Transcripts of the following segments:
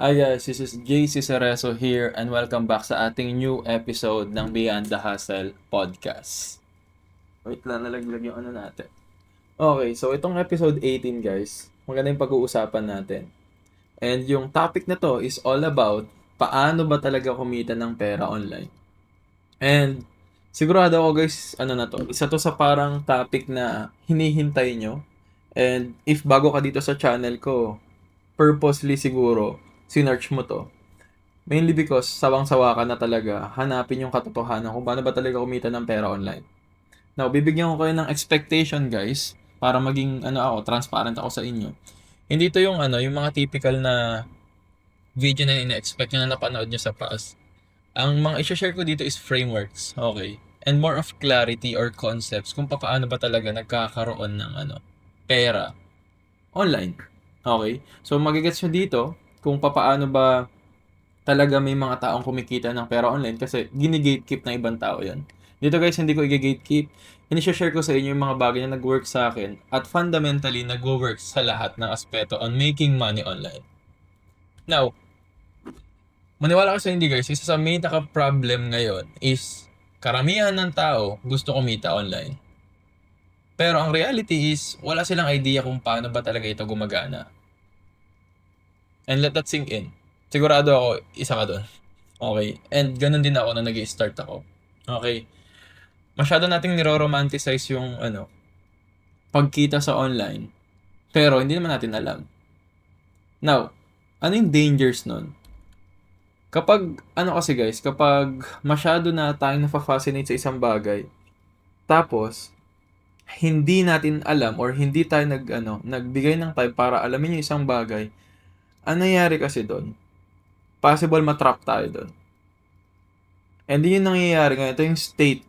Hi guys, this is JC Cerezo here and welcome back sa ating new episode ng Beyond the Hustle podcast. Wait lang, nalaglag yung ano natin. Okay, so itong episode 18 guys, maganda yung pag-uusapan natin. And yung topic na to is all about paano ba talaga kumita ng pera online. And sigurado ako guys, ano na to, isa to sa parang topic na hinihintay nyo. And if bago ka dito sa channel ko, purposely siguro, sinearch mo to. Mainly because sawang-sawa ka na talaga hanapin yung katotohanan kung paano ba talaga kumita ng pera online. Now, bibigyan ko kayo ng expectation guys para maging transparent ako sa inyo. Hindi to yung yung mga typical na video na ina-expect nyo na napanood nyo sa past. Ang mga i-share ko dito is frameworks, okay? And more of clarity or concepts kung paano ba talaga nagkakaroon ng pera online. Okay? So, magigets nyo dito kung paano ba talaga may mga taong kumikita ng pera online kasi gini-gatekeep ng ibang tao yan. Dito guys, hindi ko i-gatekeep. Ini-share ko sa inyo yung mga bagay na nag-work sa akin at fundamentally nag-work sa lahat ng aspeto on making money online. Now, maniwala ko sa hindi guys, isa sa main naka-problem ngayon is karamihan ng tao gusto kumita online. Pero ang reality is, wala silang idea kung paano ba talaga ito gumagana. And let that sink in. Sigurado ako, isa ka doon. Okay. And ganun din ako na nag-start ako. Okay. Masyado nating niro-romanticize yung pagkita sa online. Pero hindi naman natin alam. Now, ano yung dangers nun? Kapag, kasi guys, kapag masyado na tayong nafa-fascinate sa isang bagay, tapos, hindi natin alam or hindi tayo nagbigay ng time para alamin yung isang bagay, ang nangyayari kasi doon, possible matrap tayo doon. And yun yung nangyayari ngayon. Ito yung state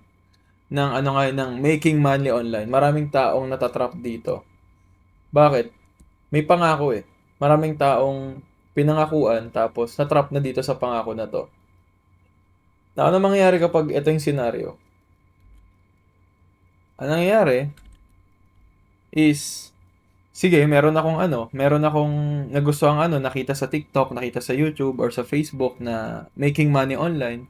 ng ng making money online. Maraming taong natatrap dito. Bakit? May pangako eh. Maraming taong pinangakuan tapos natrap na dito sa pangako na to. Na ano mangyayari kapag ito yung scenario? Ang nangyayari is sige, meron akong nagustuhang nakita sa TikTok, nakita sa YouTube or sa Facebook na making money online.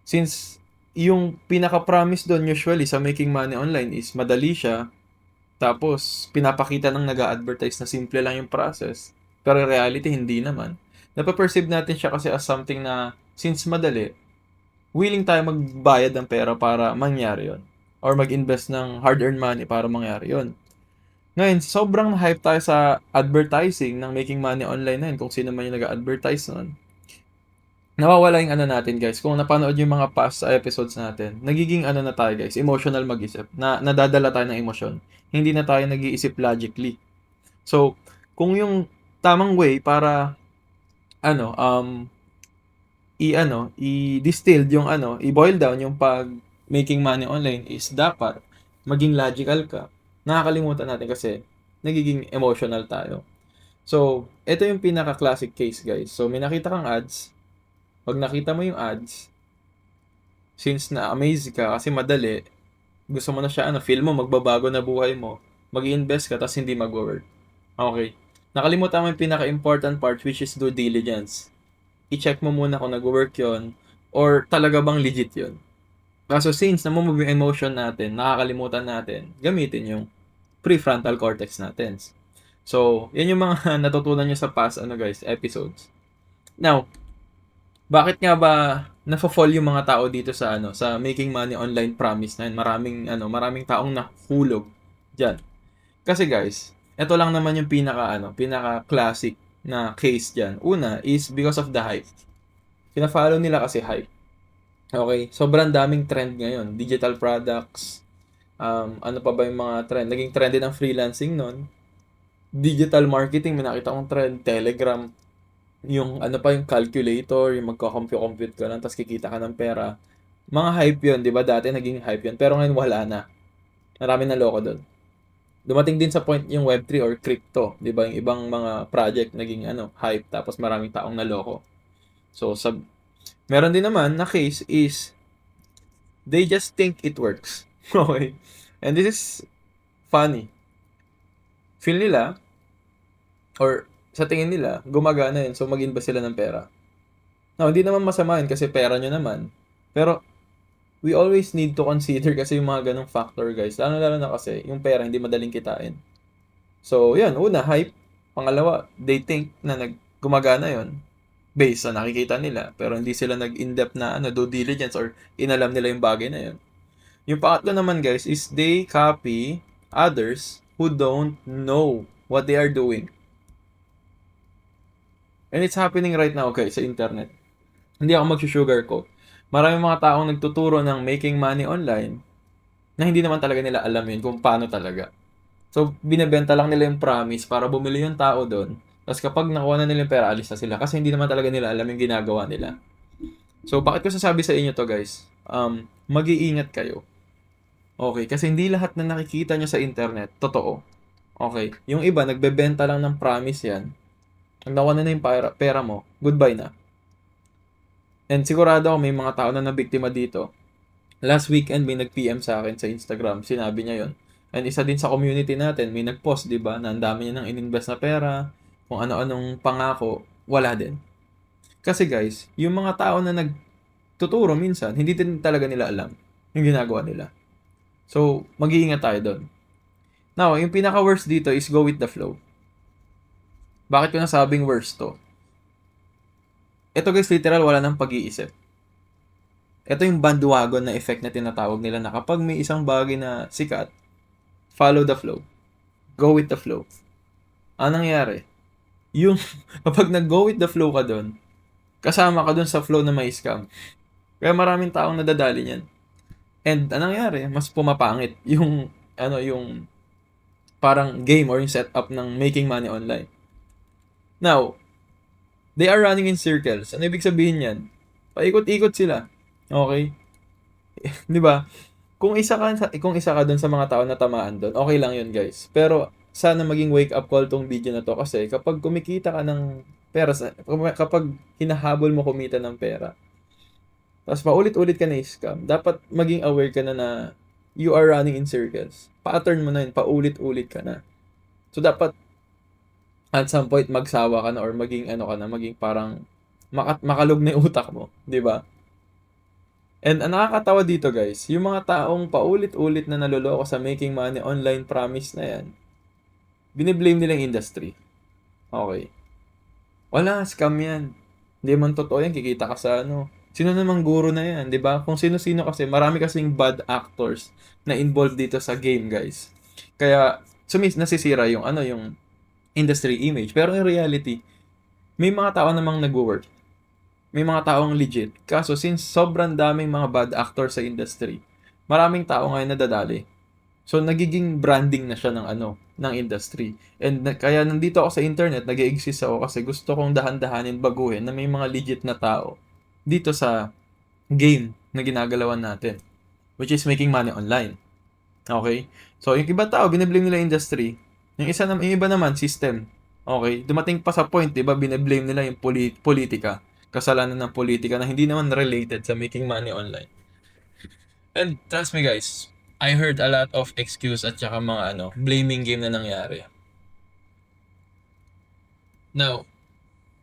Since yung pinaka-promise doon usually sa making money online is madali siya, tapos pinapakita ng nag-a-advertise na simple lang yung process. Pero in reality, hindi naman. Napaperceive natin siya kasi as something na since madali, willing tayo magbayad ng pera para mangyari yon or mag-invest ng hard-earned money para mangyari yon. Ngayon, sobrang hype tayo sa advertising ng making money online na yun, kung sino man yung nag-advertise nun. Nawawala yung natin guys. Kung napanood yung mga past episodes natin, nagiging na tayo guys, emotional mag-isip. Na nadadala tayo ng emosyon. Hindi na tayo nag-iisip logically. So, kung yung tamang way para ano, um, i-distill yung i-boil down yung pag making money online is dapat maging logical ka. Nakakalimutan natin kasi nagiging emotional tayo. So, ito yung pinaka-classic case guys. So, may nakita kang ads. Pag nakita mo yung ads, since na-amaze ka kasi madali, gusto mo na siya, feel mo magbabago na buhay mo, mag-invest ka tapos hindi mag-work. Okay. Nakalimutan mo yung pinaka-important part which is due diligence. I-check mo muna kung nag-work yon or talaga bang legit yon. Kaso since namumove yung emotion natin, nakakalimutan natin, gamitin yung prefrontal cortex natin. So, yan yung mga natutunan nyo sa past guys, episodes. Now, bakit nga ba nafo-fall yung mga tao dito sa sa making money online promise na yun? Maraming taong nahulog diyan. Kasi guys, ito lang naman yung pinaka classic na case diyan. Una is because of the hype. Pina-follow nila kasi hype. Okay, sobrang daming trend ngayon, digital products, ano pa ba yung mga trend? Naging trend din ang freelancing noon. Digital marketing, may nakita kong trend, Telegram, yung yung calculator, yung magko-compute ka lang, tapos kikita ka ng pera. Mga hype yun, di ba? Dati naging hype yun. Pero ngayon wala na. Marami na loko doon. Dumating din sa point yung Web3 or crypto, di ba? Yung ibang mga project naging hype, tapos maraming taong naloko. So, meron din naman na case is, they just think it works. Okay? And this is funny. Feel nila, or sa tingin nila, gumagana yun. So, mag-invest sila ng pera. Now, hindi naman masama yun kasi pera nyo naman. Pero, we always need to consider kasi yung mga ganong factor, guys. Lalo na kasi, yung pera hindi madaling kitain. So, yun. Una, hype. Pangalawa, they think na gumagana yun based sa nakikita nila. Pero hindi sila nag-in-depth na due diligence or inalam nila yung bagay na yun. Yung pangatlo naman, guys, is they copy others who don't know what they are doing. And it's happening right now, guys, sa internet. Hindi ako mag-sugarcoat. Maraming mga taong nagtuturo ng making money online na hindi naman talaga nila alam yun kung paano talaga. So, binebenta lang nila yung promise para bumili yung tao doon. Tapos kapag nakuha na nila yung pera, alis na sila. Kasi hindi naman talaga nila alam yung ginagawa nila. So, bakit ko sasabi sa inyo to, guys? Mag-iingat kayo. Okay, kasi hindi lahat na nakikita nyo sa internet, totoo. Okay, yung iba, nagbebenta lang ng promise yan. Pag nakuha na yung pera mo, goodbye na. And sigurado ako may mga tao na nabiktima dito. Last weekend may nag-PM sa akin sa Instagram, sinabi niya yon. And isa din sa community natin, may nag-post, di ba, na ang dami niya nang ininvest na pera, kung ano-anong pangako, wala din. Kasi guys, yung mga tao na nagtuturo minsan, hindi din talaga nila alam yung ginagawa nila. So, mag-iingat tayo doon. Now, yung pinaka-worst dito is go with the flow. Bakit ko nasabing worst to? Ito guys, literal, wala nang pag-iisip. Ito yung bandwagon na effect na tinatawag nila na kapag may isang bagay na sikat, follow the flow. Go with the flow. Anong nangyari? Yung kapag nag-go with the flow ka doon, kasama ka doon sa flow na may scam. Kaya maraming taong nadadali niyan. And anong nangyari? Mas pumapangit yung yung parang game or yung setup ng making money online. Now, they are running in circles. Ano ibig sabihin yan? Paikot-ikot sila. Okay? 'Di ba? Kung isa ka doon sa mga tao na tamaan doon, okay lang 'yun, guys. Pero sana maging wake up call tong video na to kasi kapag kumikita ka ng pera, kapag hinahabol mo kumita ng pera, tapos paulit-ulit ka na scam, dapat maging aware ka na you are running in circles. Pattern mo na yun, paulit-ulit ka na. So dapat at some point magsawa ka na or maging maging parang makalog na yung utak mo, 'di ba? And ang nakakatawa dito, guys, yung mga taong paulit-ulit na naloloko sa making money online promise na yan, biniblame nila yung industry. Okay. Wala, scam yan. Hindi man totoo yan, kikita ka sa Sino namang guro na yan, di ba? Kung sino-sino kasi, marami kasing bad actors na involved dito sa game, guys. Kaya, nasisira yung yung industry image. Pero in reality, may mga tao namang nag-work. May mga taong legit. Kaso since sobrang daming mga bad actors sa industry, maraming tao ngayon nadadali. So nagiging branding na siya ng industry. And kaya nandito ako sa internet, nag-exist ako kasi gusto kong dahan-dahanin baguhin na may mga legit na tao dito sa game na ginagalawan natin, which is making money online. Okay? So yung iba tao, biniblame nila industry. Yung iba naman, system. Okay? Dumating pa sa point, diba, biniblame nila yung politika. Kasalanan ng politika na hindi naman related sa making money online. And trust me guys, I heard a lot of excuse at saka mga blaming game na nangyari. Now,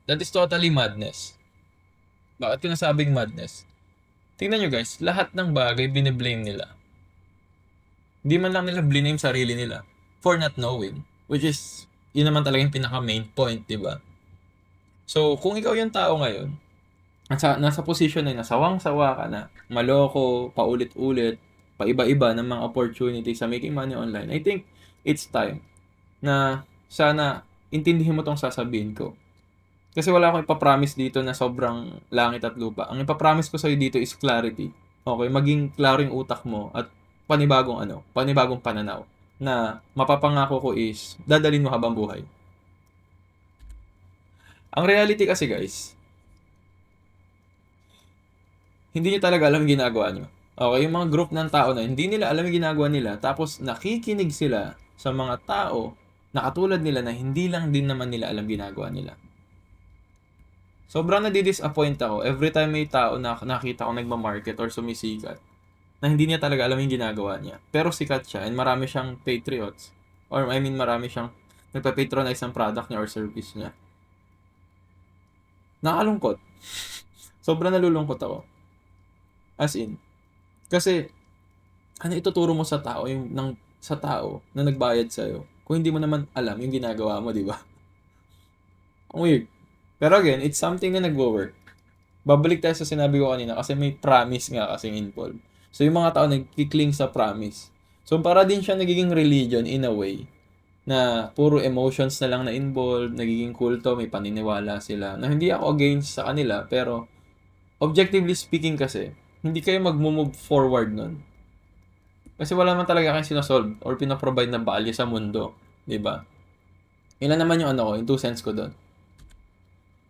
that is totally madness. Bakit ko nasabing madness? Tingnan nyo guys, lahat ng bagay biniblame nila. Hindi man lang nila blame sarili nila for not knowing. Which is, yun naman talaga yung pinaka main point, diba? So, kung ikaw yung tao ngayon, at nasa position na nasawang-sawa ka na, maloko, paulit-ulit, paiba-iba ng mga opportunity sa making money online, I think it's time na sana intindihin mo tong sasabihin ko. Kasi wala akong ipapromise dito na sobrang langit at lupa. Ang ipapromise ko sa'yo dito is clarity. Okay, maging klaro yung utak mo at panibagong pananaw na mapapangako ko is dadalhin mo habang buhay. Ang reality kasi guys, hindi niyo talaga alam yung ginagawa niyo. Okay, yung mga group ng tao na hindi nila alam yung ginagawa nila, tapos nakikinig sila sa mga tao na katulad nila na hindi lang din naman nila alam ginagawa nila. Sobrang nadi-disappoint ako every time may tao na nakita ko nagma-market or sumisikat na hindi niya talaga alam yung ginagawa niya. Pero sikat siya and marami siyang patriots. Or marami siyang nagpa-patronize ng product niya or service niya. Nakakalungkot. Sobrang nalulungkot ako. As in. Kasi, ano ituturo mo sa tao, sa tao na nagbayad sa'yo, kung hindi mo naman alam yung ginagawa mo, di ba? Ang weird. Pero again, it's something na nagwo-work. Babalik tayo sa sinabi ko kanina kasi may promise nga kasing involved. So, yung mga tao nagkikling sa promise. So, para din siya nagiging religion in a way na puro emotions na lang na involved, nagiging kulto, may paniniwala sila. Na hindi ako against sa kanila, pero objectively speaking kasi, hindi kayo mag-move forward nun. Kasi wala man talaga kayong sinasolve or pinaprovide na value sa mundo. 'Di ba? Ilan naman yung ano ko, yung 2 cents ko doon.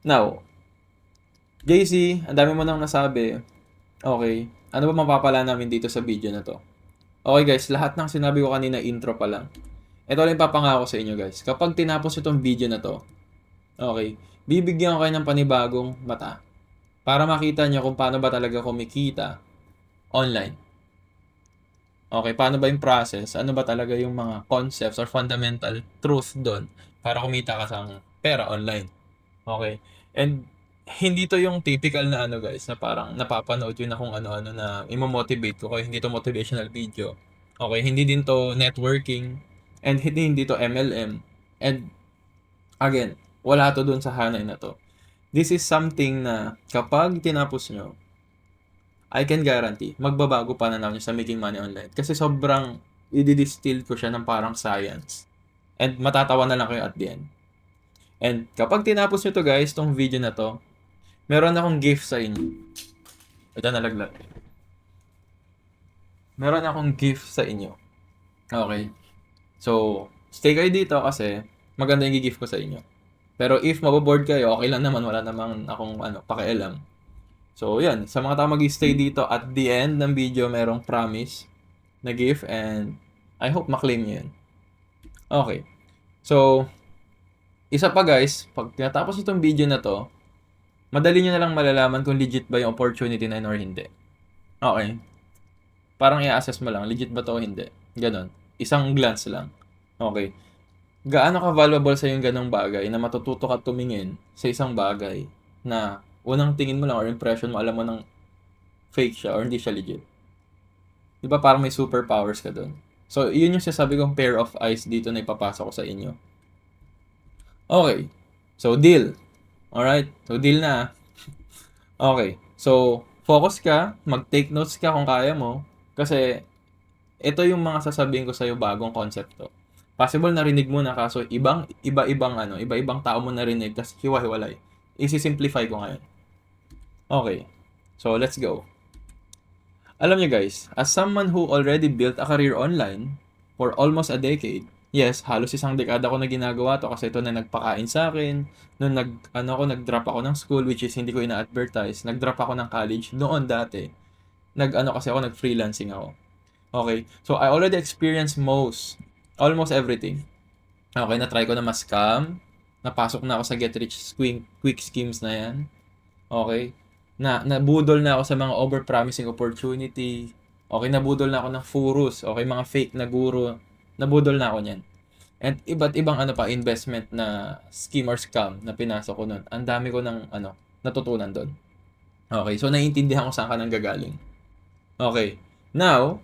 Now, JC, ang dami mo nang nasabi. Okay. Ano ba mapapala namin dito sa video na to? Okay guys, lahat ng sinabi ko kanina intro pa lang. Ito lang papangako sa inyo guys. Kapag tinapos itong video na to, okay, bibigyan ko kayo ng panibagong mata para makita nyo kung paano ba talaga kumikita online. Okay, paano ba yung process? Ano ba talaga yung mga concepts or fundamental truth doon para kumita ka sa pera online? Okay. And hindi to yung typical na ano guys, na parang napapanood yun na kung ano-ano na imo-motivate ko. Hindi to motivational video. Okay, hindi din to networking and hindi to MLM. And again, wala to dun sa hanay na to. This is something na kapag tinapos nyo, I can guarantee, magbabago pananaw niyo sa making money online. Kasi sobrang i-distill ko siya ng parang science. And matatawa na lang kayo at the end. And kapag tinapos nyo to guys, tong video na to, meron akong gift sa inyo. Ito nalaglag. Meron akong gift sa inyo. Okay. So, stay kayo dito kasi maganda yung gift ko sa inyo. Pero if maboboard kayo, okay lang naman. Wala namang akong pakialam. So, yan. Sa mga tao mag-stay dito, at the end ng video, merong promise na gift and I hope maklaim nyo yun. Okay. So, isa pa guys, pag tinatapos itong video na to, madali nyo na lang malalaman kung legit ba yung opportunity na yun or hindi. Okay. Parang i-assess mo lang, legit ba to o hindi. Ganon. Isang glance lang. Okay. Gaano ka valuable sa yung ganong bagay na matututo ka tumingin sa isang bagay na unang tingin mo lang or impression mo, alam mo nang fake siya or hindi siya legit. Di ba parang may superpowers ka doon? So, yun yung sasabi kong pair of eyes dito na ipapasok ko sa inyo. Okay. So, deal. Alright? So, deal na. Okay. So, focus ka. Mag-take notes ka kung kaya mo. Kasi, ito yung mga sasabihin ko sa'yo bagong konsepto. Possible narinig mo na kaso iba-ibang tao mo narinig kasi hiwa-hiwalay. Isi-simplify ko ngayon. Okay. So, let's go. Alam niyo guys, as someone who already built a career online for almost a decade, yes, halos isang dekada ko na ginagawa to kasi ito na nagpakain sa akin. Nung nag-drop ako ng school, which is hindi ko ina-advertise. Nag-drop ako ng college noon dati. Nag-freelancing ako. Okay, so I already experienced almost everything. Okay, na-try ko na ma-scam. Napasok na ako sa get rich quick schemes na yan. Okay, nabudol na ako sa mga over-promising opportunity. Okay, nabudol na ako ng furus. Okay, mga fake na guru. Nabudol na ako niyan. And iba't ibang investment na scheme or scam na pinasok ko nun. Ang dami ko ng natutunan doon. Okay, so naiintindihan ko saan ka nang gagaling. Okay, now,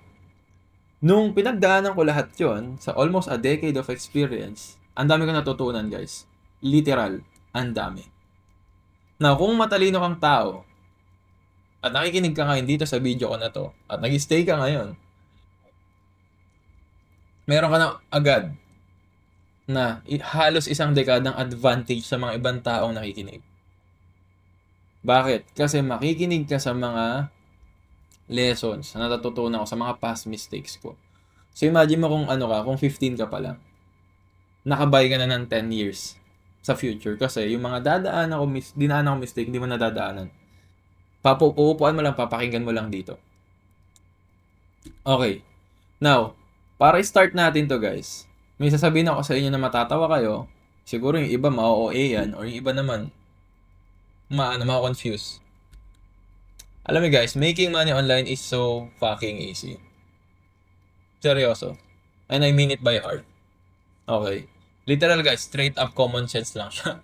nung pinagdaanan ko lahat yon sa almost a decade of experience, ang dami ko natutunan guys. Literal, ang dami. Now, kung matalino kang tao, at nakikinig ka ngayon dito sa video ko na to, at nag-stay ka ngayon, meron ka na agad na halos isang dekadang advantage sa mga ibang taong nakikinig. Bakit? Kasi makikinig ka sa mga lessons na natutunan ko sa mga past mistakes ko. So imagine mo kung kung 15 ka pa lang. Nakabay ka na ng 10 years sa future kasi yung mga dinaanan ko mistake, hindi mo nadadaanan. Pupupuan mo lang, papakinggan mo lang dito. Okay. Now, para i-start natin to guys, may sasabihin ako sa inyo na matatawa kayo. Siguro yung iba ma-OA yan or yung iba naman ma-confuse. Alam mo guys, making money online is so fucking easy. Seryoso. And I mean it by heart. Okay. Literal guys, straight up common sense lang siya.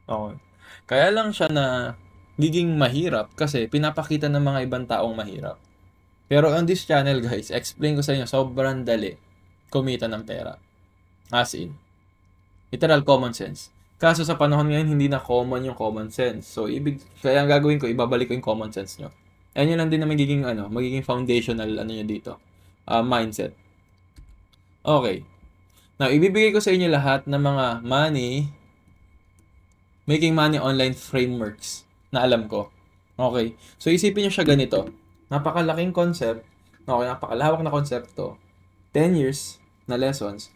Okay. Kaya lang siya na giging mahirap kasi pinapakita ng mga ibang taong mahirap. Pero on this channel guys, explain ko sa inyo, sobrang dali kumita ng pera. As in, literal common sense. Kaso sa panahon ngayon, hindi na common yung common sense. So, kaya ang gagawin ko, ibabalik ko yung common sense nyo. Ayan yun lang din na magiging foundational, nyo dito, mindset. Okay. Now, ibibigay ko sa inyo lahat ng mga making money online frameworks na alam ko. Okay. So, isipin nyo siya ganito. Napakalaking concept. Okay, napakalawak na konsepto. 10 years na lessons.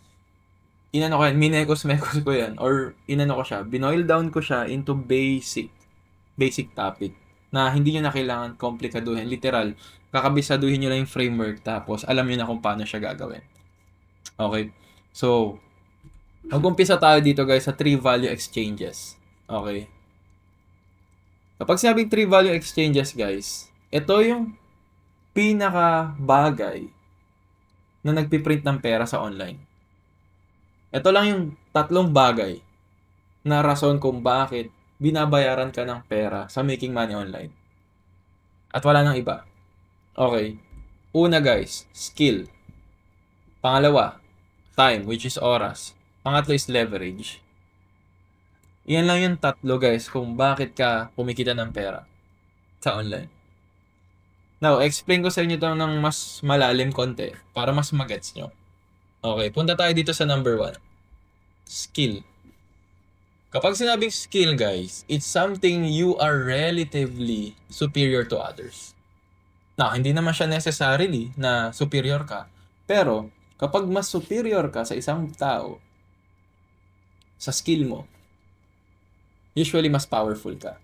Minekos-mekos ko yan. Or, ko siya. Binoil down ko siya into basic topic. Na hindi nyo na kailangan komplikaduhin. Literal. Kakabisaduhin nyo lang yung framework. Tapos, alam nyo na kung paano siya gagawin. Okay. So, mag-umpisa tayo dito guys sa 3 value exchanges. Okay. Kapag sinabing 3 value exchanges guys, ito yung pinaka bagay na nagpiprint ng pera sa online. Ito lang yung 3 bagay na rason kung bakit binabayaran ka ng pera sa making money online. At wala nang iba. Okay. Una guys, skill. Pangalawa, time, which is oras. Pangatlo is leverage. Iyan lang yung 3 guys kung bakit ka kumikita ng pera sa online. Now, explain ko sa inyo ito ng mas malalim konti para mas magets nyo. Okay, punta tayo dito sa number 1. Skill. Kapag sinabing skill guys, it's something you are relatively superior to others. Now, hindi naman siya necessarily na superior ka. Pero, kapag mas superior ka sa isang tao, sa skill mo, usually mas powerful ka.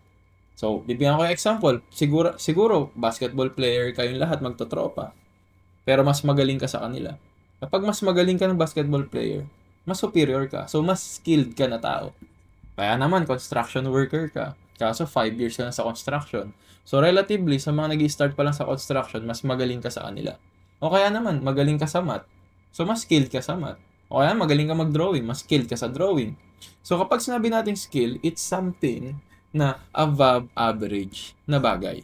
So, bibigyan ko yung example. Siguro, basketball player kayong lahat magtotropa. Pero mas magaling ka sa kanila. Kapag mas magaling ka ng basketball player, mas superior ka. So, mas skilled ka na tao. Kaya naman, construction worker ka. Kaso, 5 years ka na sa construction. So, relatively, sa mga nag-start pa lang sa construction, mas magaling ka sa kanila. O kaya naman, magaling ka sa math. So, mas skilled ka sa math. O kaya, magaling ka mag-drawing. Mas skilled ka sa drawing. So, kapag sinabi natin skill, it's something na above average na bagay.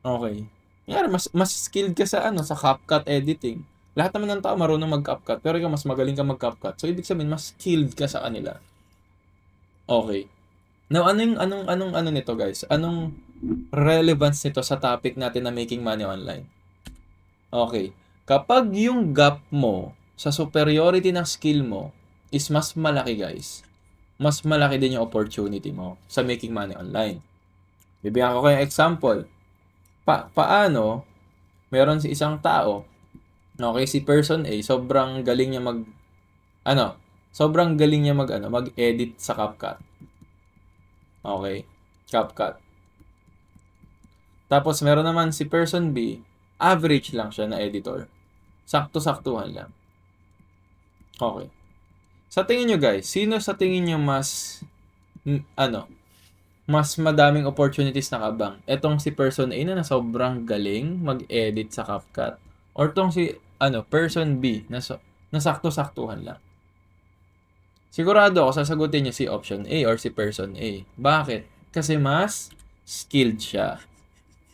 Okay. Yan, mas skilled ka sa sa CapCut editing. Lahat naman ng tao marunong mag-CapCut, pero ikaw mas magaling ka mag-CapCut. So, ibig sabihin, mas skilled ka sa kanila. Okay. Now, anong nito, guys? Anong relevance nito sa topic natin na making money online? Okay. Kapag yung gap mo sa superiority ng skill mo is mas malaki, guys, mas malaki din yung opportunity mo sa making money online. Bibigyan ko kayo example. Paano meron si isang tao, okay, si person A, sobrang galing niya mag-edit sa CapCut. Okay, CapCut. Tapos meron naman si person B, average lang siya na editor. Sakto-saktuhan lang. Okay. Sa tingin nyo guys, sino sa tingin nyo mas madaming opportunities na kabang? Etong si person A na sobrang galing mag-edit sa CapCut, or tong si person B na sakto-saktuhan lang? Sigurado ako sasagutin niyo si option A or si person A. Bakit? Kasi mas skilled siya.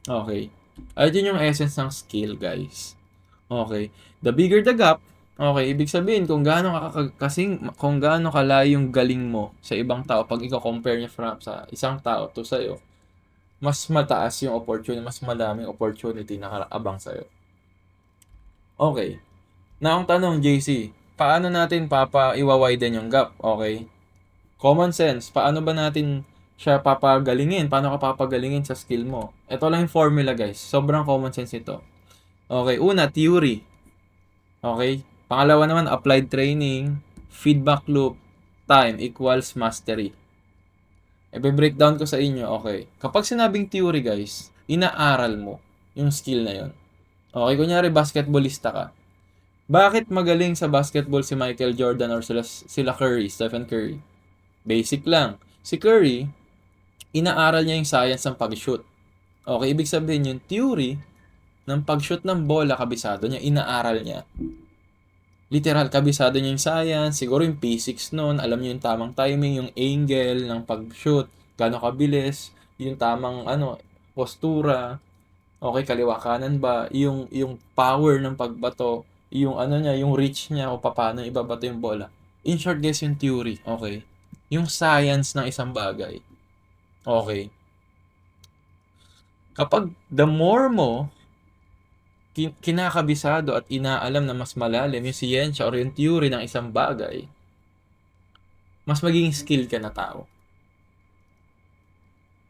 Okay. Ayun yung essence ng skill, guys. Okay. The bigger the gap, okay, ibig sabihin kung gaano kalayo yung galing mo sa ibang tao pag i-compare niya sa isang tao to sa'yo, mas mataas yung opportunity, mas madaming opportunity na abang sa'yo. Okay. Na ang tanong, JC, paano natin iwa-widen yung gap? Okay. Common sense, paano ba natin siya papagalingin? Paano ka papagalingin sa skill mo? Ito lang yung formula, guys. Sobrang common sense ito. Okay, una, theory. Okay? Pangalawa naman, applied training, feedback loop, time equals mastery. I-breakdown ko sa inyo, okay. Kapag sinabing theory, guys, inaaral mo yung skill na yon. Okay, kunyari basketballista ka. Bakit magaling sa basketball si Michael Jordan or sila Curry, Stephen Curry? Basic lang. Si Curry, inaaral niya yung science ng pag-shoot. Okay, ibig sabihin yung theory ng pag-shoot ng bola, kabisado niya, inaaral niya. Literal, kabisado niya yung science, siguro yung physics noon, alam niyo yung tamang timing, yung angle ng pag-shoot. gaano kabilis, yung tamang postura, okay, kaliwa kanan ba, yung power ng pagbato, yung niya, yung reach niya o paano ibabato yung bola. In short guys, yung theory, okay? Yung science ng isang bagay. Okay. Kapag the more mo kinakabisado at inaalam na mas malalim yung siyensya or yung theory ng isang bagay, mas magiging skill ka na tao.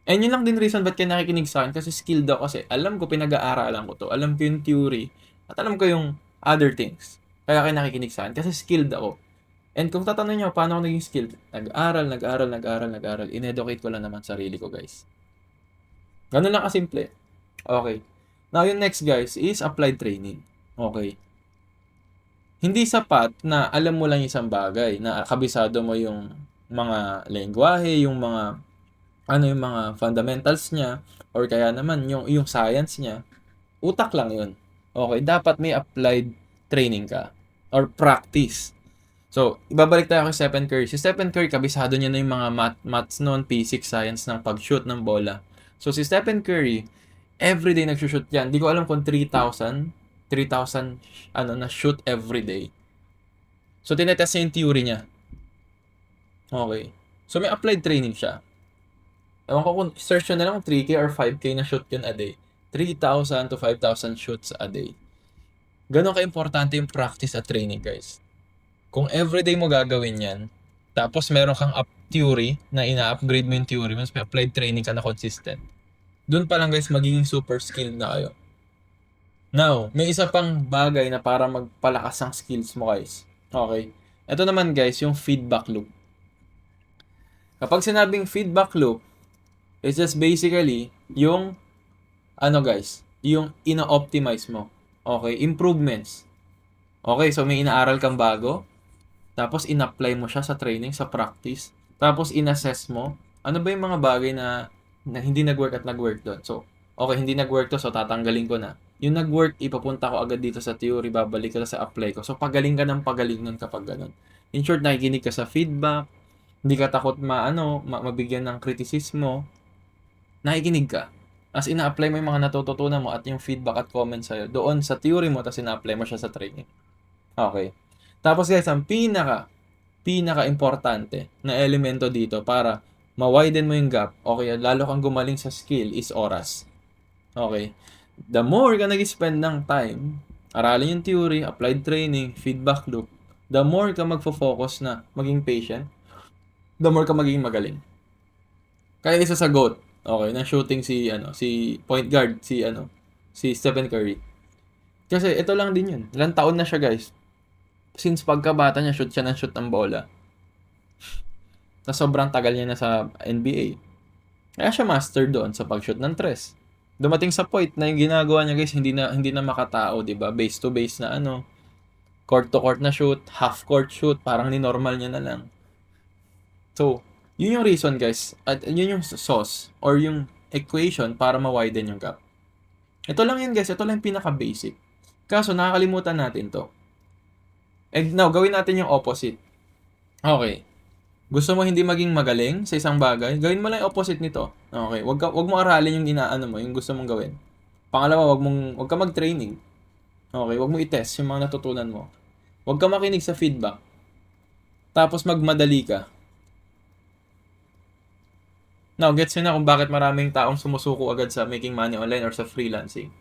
And yun lang din reason ba't kayo nakikinig sa akin, kasi skilled ako, kasi alam ko, pinag-aaralan ko to, alam ko yung theory, at alam ko yung other things. Kaya kayo nakikinig sa akin, kasi skilled ako. And kung tatanungin nyo, paano ako naging skilled? Nag-aral. In-educate ko lang naman sarili ko, guys. Ganun lang kasimple. Okay. Now, yung next, guys, is applied training. Okay. Hindi sapat na alam mo lang isang bagay, na kabisado mo yung mga lengguwahe, yung mga yung mga fundamentals niya, or kaya naman yung science niya. Utak lang yun. Okay, dapat may applied training ka or practice. So, ibabalik tayo kay Stephen Curry. Si Stephen Curry, kabisado niya na yung mga maths noon, physics, science ng pag-shoot ng bola. So, si Stephen Curry, everyday nag-shoot yan. Hindi ko alam kung 3,000 na shoot everyday. So, tinetest niya yung theory niya. Okay. So, may applied training siya. Ewan ko kung search nyo na lang 3K or 5K na shoot yun a day. 3,000 to 5,000 shoots a day. Ganon ka-importante yung practice at training, guys. Kung everyday mo gagawin yan, tapos meron kang theory na ina-upgrade mo yung theory, mas may applied training ka na consistent. Doon pa lang, guys, magiging super skilled na kayo. Now, may isa pang bagay na para magpalakas ang skills mo, guys. Okay. Ito naman, guys, yung feedback loop. Kapag sinabing feedback loop, it's just basically yung guys, yung ina-optimize mo. Okay, improvements. Okay, so may inaaral kang bago, tapos in-apply mo siya sa training, sa practice, tapos in-assess mo, ano ba yung mga bagay na hindi nag-work at nag-work doon. So, okay, hindi nag-work to, so tatanggalin ko na. Yung nag-work, ipapunta ko agad dito sa theory, babalik ko sa apply ko. So, pagaling ka ng pagaling nun kapag ganun. In short, nakikinig ka sa feedback, hindi ka takot mabigyan ng kritisismo, nakikinig ka. As ina-apply mo yung mga natututunan mo at yung feedback at comments sa'yo doon sa theory mo, tapos ina-apply mo siya sa training. Okay. Tapos guys, ang pinaka-importante na elemento dito para ma-widen mo yung gap, okay, lalo kang gumaling sa skill, is oras. Okay. The more ka nag-spend ng time, aralin yung theory, applied training, feedback loop, the more ka magfo-focus na maging patient, the more ka magiging magaling. Kaya isa sa GOAT, okay, na shooting si point guard, si Stephen Curry. Kasi ito lang din yun. Ilang taon na siya, guys. Since pagkabata niya, shoot siya ng bola. Tapos sobrang tagal niya na sa NBA. Kaya siya master doon sa pag-shoot ng tres. Dumating sa point na yung ginagawa niya, guys, hindi na makatao, 'di ba? Base to base na court to court na shoot, half court shoot, parang ni normal niya na lang. So, yun yung reason, guys. At yun yung sauce or yung equation para ma-widen yung gap. Ito lang yun, guys. Ito lang yung pinaka-basic. Kaso, nakakalimutan natin to. And now, gawin natin yung opposite. Okay. Gusto mo hindi maging magaling sa isang bagay? Gawin mo lang yung opposite nito. Okay. Wag mo aralin yung yung gusto mong gawin. Pangalawa, wag ka mag-training. Okay. Wag mo i-test yung mga natutunan mo. Wag ka makinig sa feedback. Tapos magmadali ka. Now, gets nyo na kung bakit maraming taong sumusuko agad sa making money online or sa freelancing.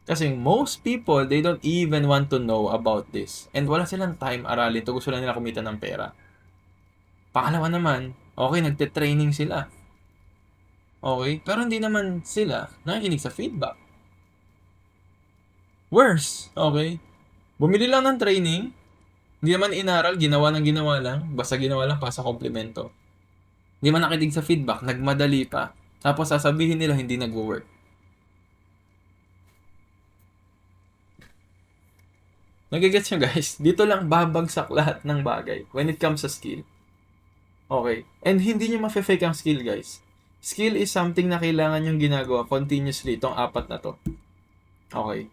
Kasi most people, they don't even want to know about this. And wala silang time aralin to. Gusto lang nila kumita ng pera. Pangalawa naman, okay, nagte-training sila. Okay, pero hindi naman sila nakikinig sa feedback. Worse, okay? Bumili lang ng training, hindi naman inaral, ginawa lang, basta ginawa lang para sa komplemento. Hindi man nakinig sa feedback, nagmadali pa. Tapos sasabihin nila hindi nagwo-work. Nagigets nyo, guys? Dito lang babagsak lahat ng bagay when it comes sa skill. Okay. And hindi nyo mafe-fake ang skill, guys. Skill is something na kailangan yung ginagawa continuously itong apat na to. Okay.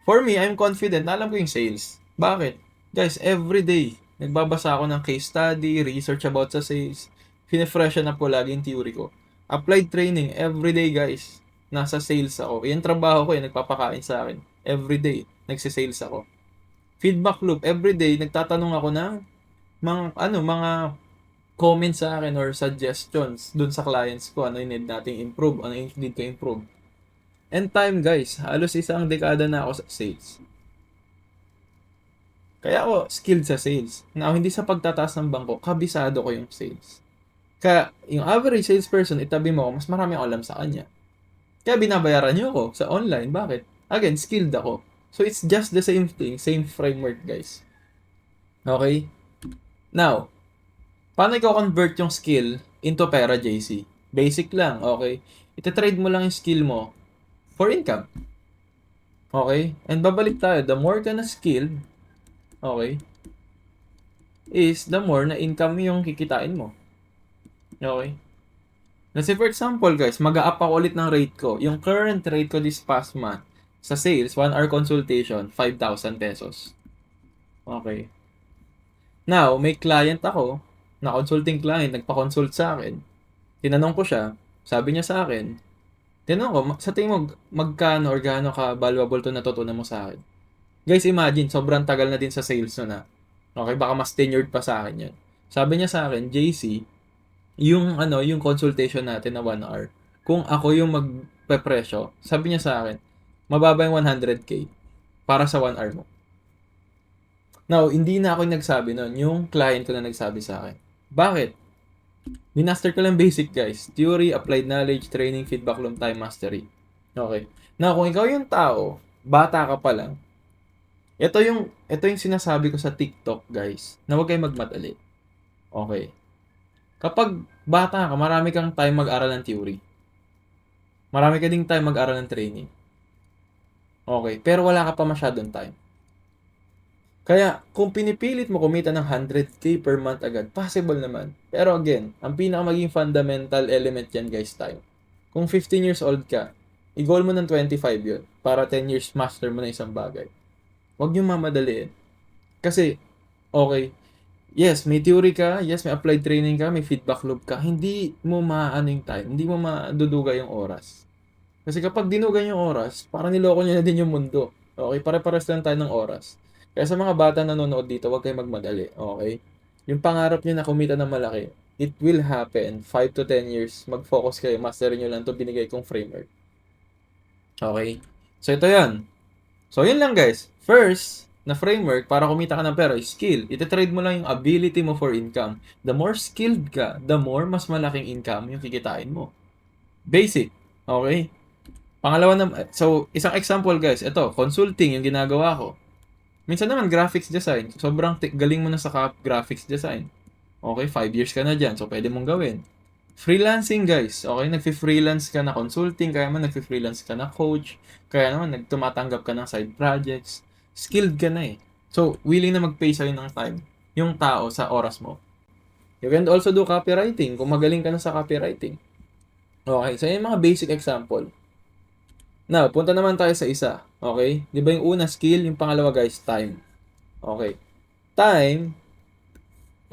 For me, I'm confident na alam ko yung sales. Bakit? Guys, every day, nagbabasa ako ng case study, research about sa sales. Fine-freshen up ko lagi yung theory ko. Applied training, everyday guys. Nasa sales ako. Yan trabaho ko nagpapakain sa akin. Everyday, nagsisales ako. Feedback loop, everyday, nagtatanong ako ng mga comments sa akin or suggestions dun sa clients ko. Ano yung need nating improve, ano yung need ko improve. And time guys, halos isang dekada na ako sa sales. Kaya ako skilled sa sales. Now, hindi sa pagtataas ng bangko, kabisado ko yung sales. Kaya, yung average salesperson, itabi mo, mas marami ako alam sa kanya. Kaya binabayaran niyo ako sa online. Bakit? Again, skilled ako. So, it's just the same thing, same framework, guys. Okay? Now, paano ikaw convert yung skill into pera, JC? Basic lang, okay? Itatrade mo lang yung skill mo for income. Okay? And babalik tayo, the more ka na skilled, okay, is the more na income yung kikitain mo. Okay? Kasi for example guys, mag-a-up ako ulit ng rate ko. Yung current rate ko this past month sa sales, 1 hour consultation, 5,000 pesos. Okay. Now, may client ako, na consulting client, nagpa-consult sa akin. Tinanong ko siya, sabi niya sa akin, tinanong ko, sa tingin mo, magkano or gaano ka valuable to natutunan mo sa akin? Guys, imagine, sobrang tagal na din sa sales na. Okay, baka mas tenured pa sa akin yun. Sabi niya sa akin, JC, yung consultation natin na 1 hour, kung ako yung magpe-presyo, sabi niya sa akin, mababa yung 100k para sa 1 hour mo. Now, hindi na ako yung nagsabi nun, yung client ko na nagsabi sa akin. Bakit? Binaster ko lang basic guys. Theory, applied knowledge, training, feedback loop, time mastery. Okay. Now, kung ikaw yung tao, bata ka pa lang, ito yung sinasabi ko sa TikTok guys, na huwag kayong magmadali. Okay. Kapag bata ka, marami kang time mag-aral ng theory. Marami ka ding time mag-aral ng training. Okay, pero wala ka pa masyadong time. Kaya, kung pinipilit mo kumita ng 100k per month agad, possible naman. Pero again, ang maging fundamental element yan guys, time. Kung 15 years old ka, i-goal mo ng 25 yun, para 10 years master mo na isang bagay. Huwag niyong mamadaliin. Kasi, okay, yes, may theory ka, yes, may applied training ka, may feedback loop ka, hindi mo maano yung time, hindi mo maduduga yung oras. Kasi kapag dinugan yung oras, parang niloko niyo na din yung mundo. Okay, pare-pares lang tayo ng oras. Kaya sa mga bata na nanonood dito, huwag kayong magmadali, okay? Yung pangarap niyo na kumita ng malaki, it will happen 5 to 10 years. Mag-focus kayo, masterin niyo lang 'to binigay kong framework. Okay? So ito 'yan. So yun lang guys. First, na framework para kumita ka ng pera is skill. Ite-trade mo lang yung ability mo for income. The more skilled ka, the more mas malaking income yung kikitain mo. Basic. Okay? Pangalawa na, so isang example guys, ito, consulting yung ginagawa ko. Minsan naman graphics design. Sobrang galing mo na sa graphics design. Okay, 5 years ka na dyan, so pwede mong gawin. Freelancing guys, okay, nagfi-freelance ka na consulting, kaya naman nagfi-freelance ka na coach, kaya naman nagtumatanggap ka ng side projects. Skilled ka na eh. So, willing na mag-pay sa'yo ng time. Yung tao sa oras mo. You can also do copywriting kung magaling ka na sa copywriting. Okay, so yung mga basic example. Now, punta naman tayo sa isa. Okay? Di ba yung una skill, yung pangalawa guys, time. Okay. Time,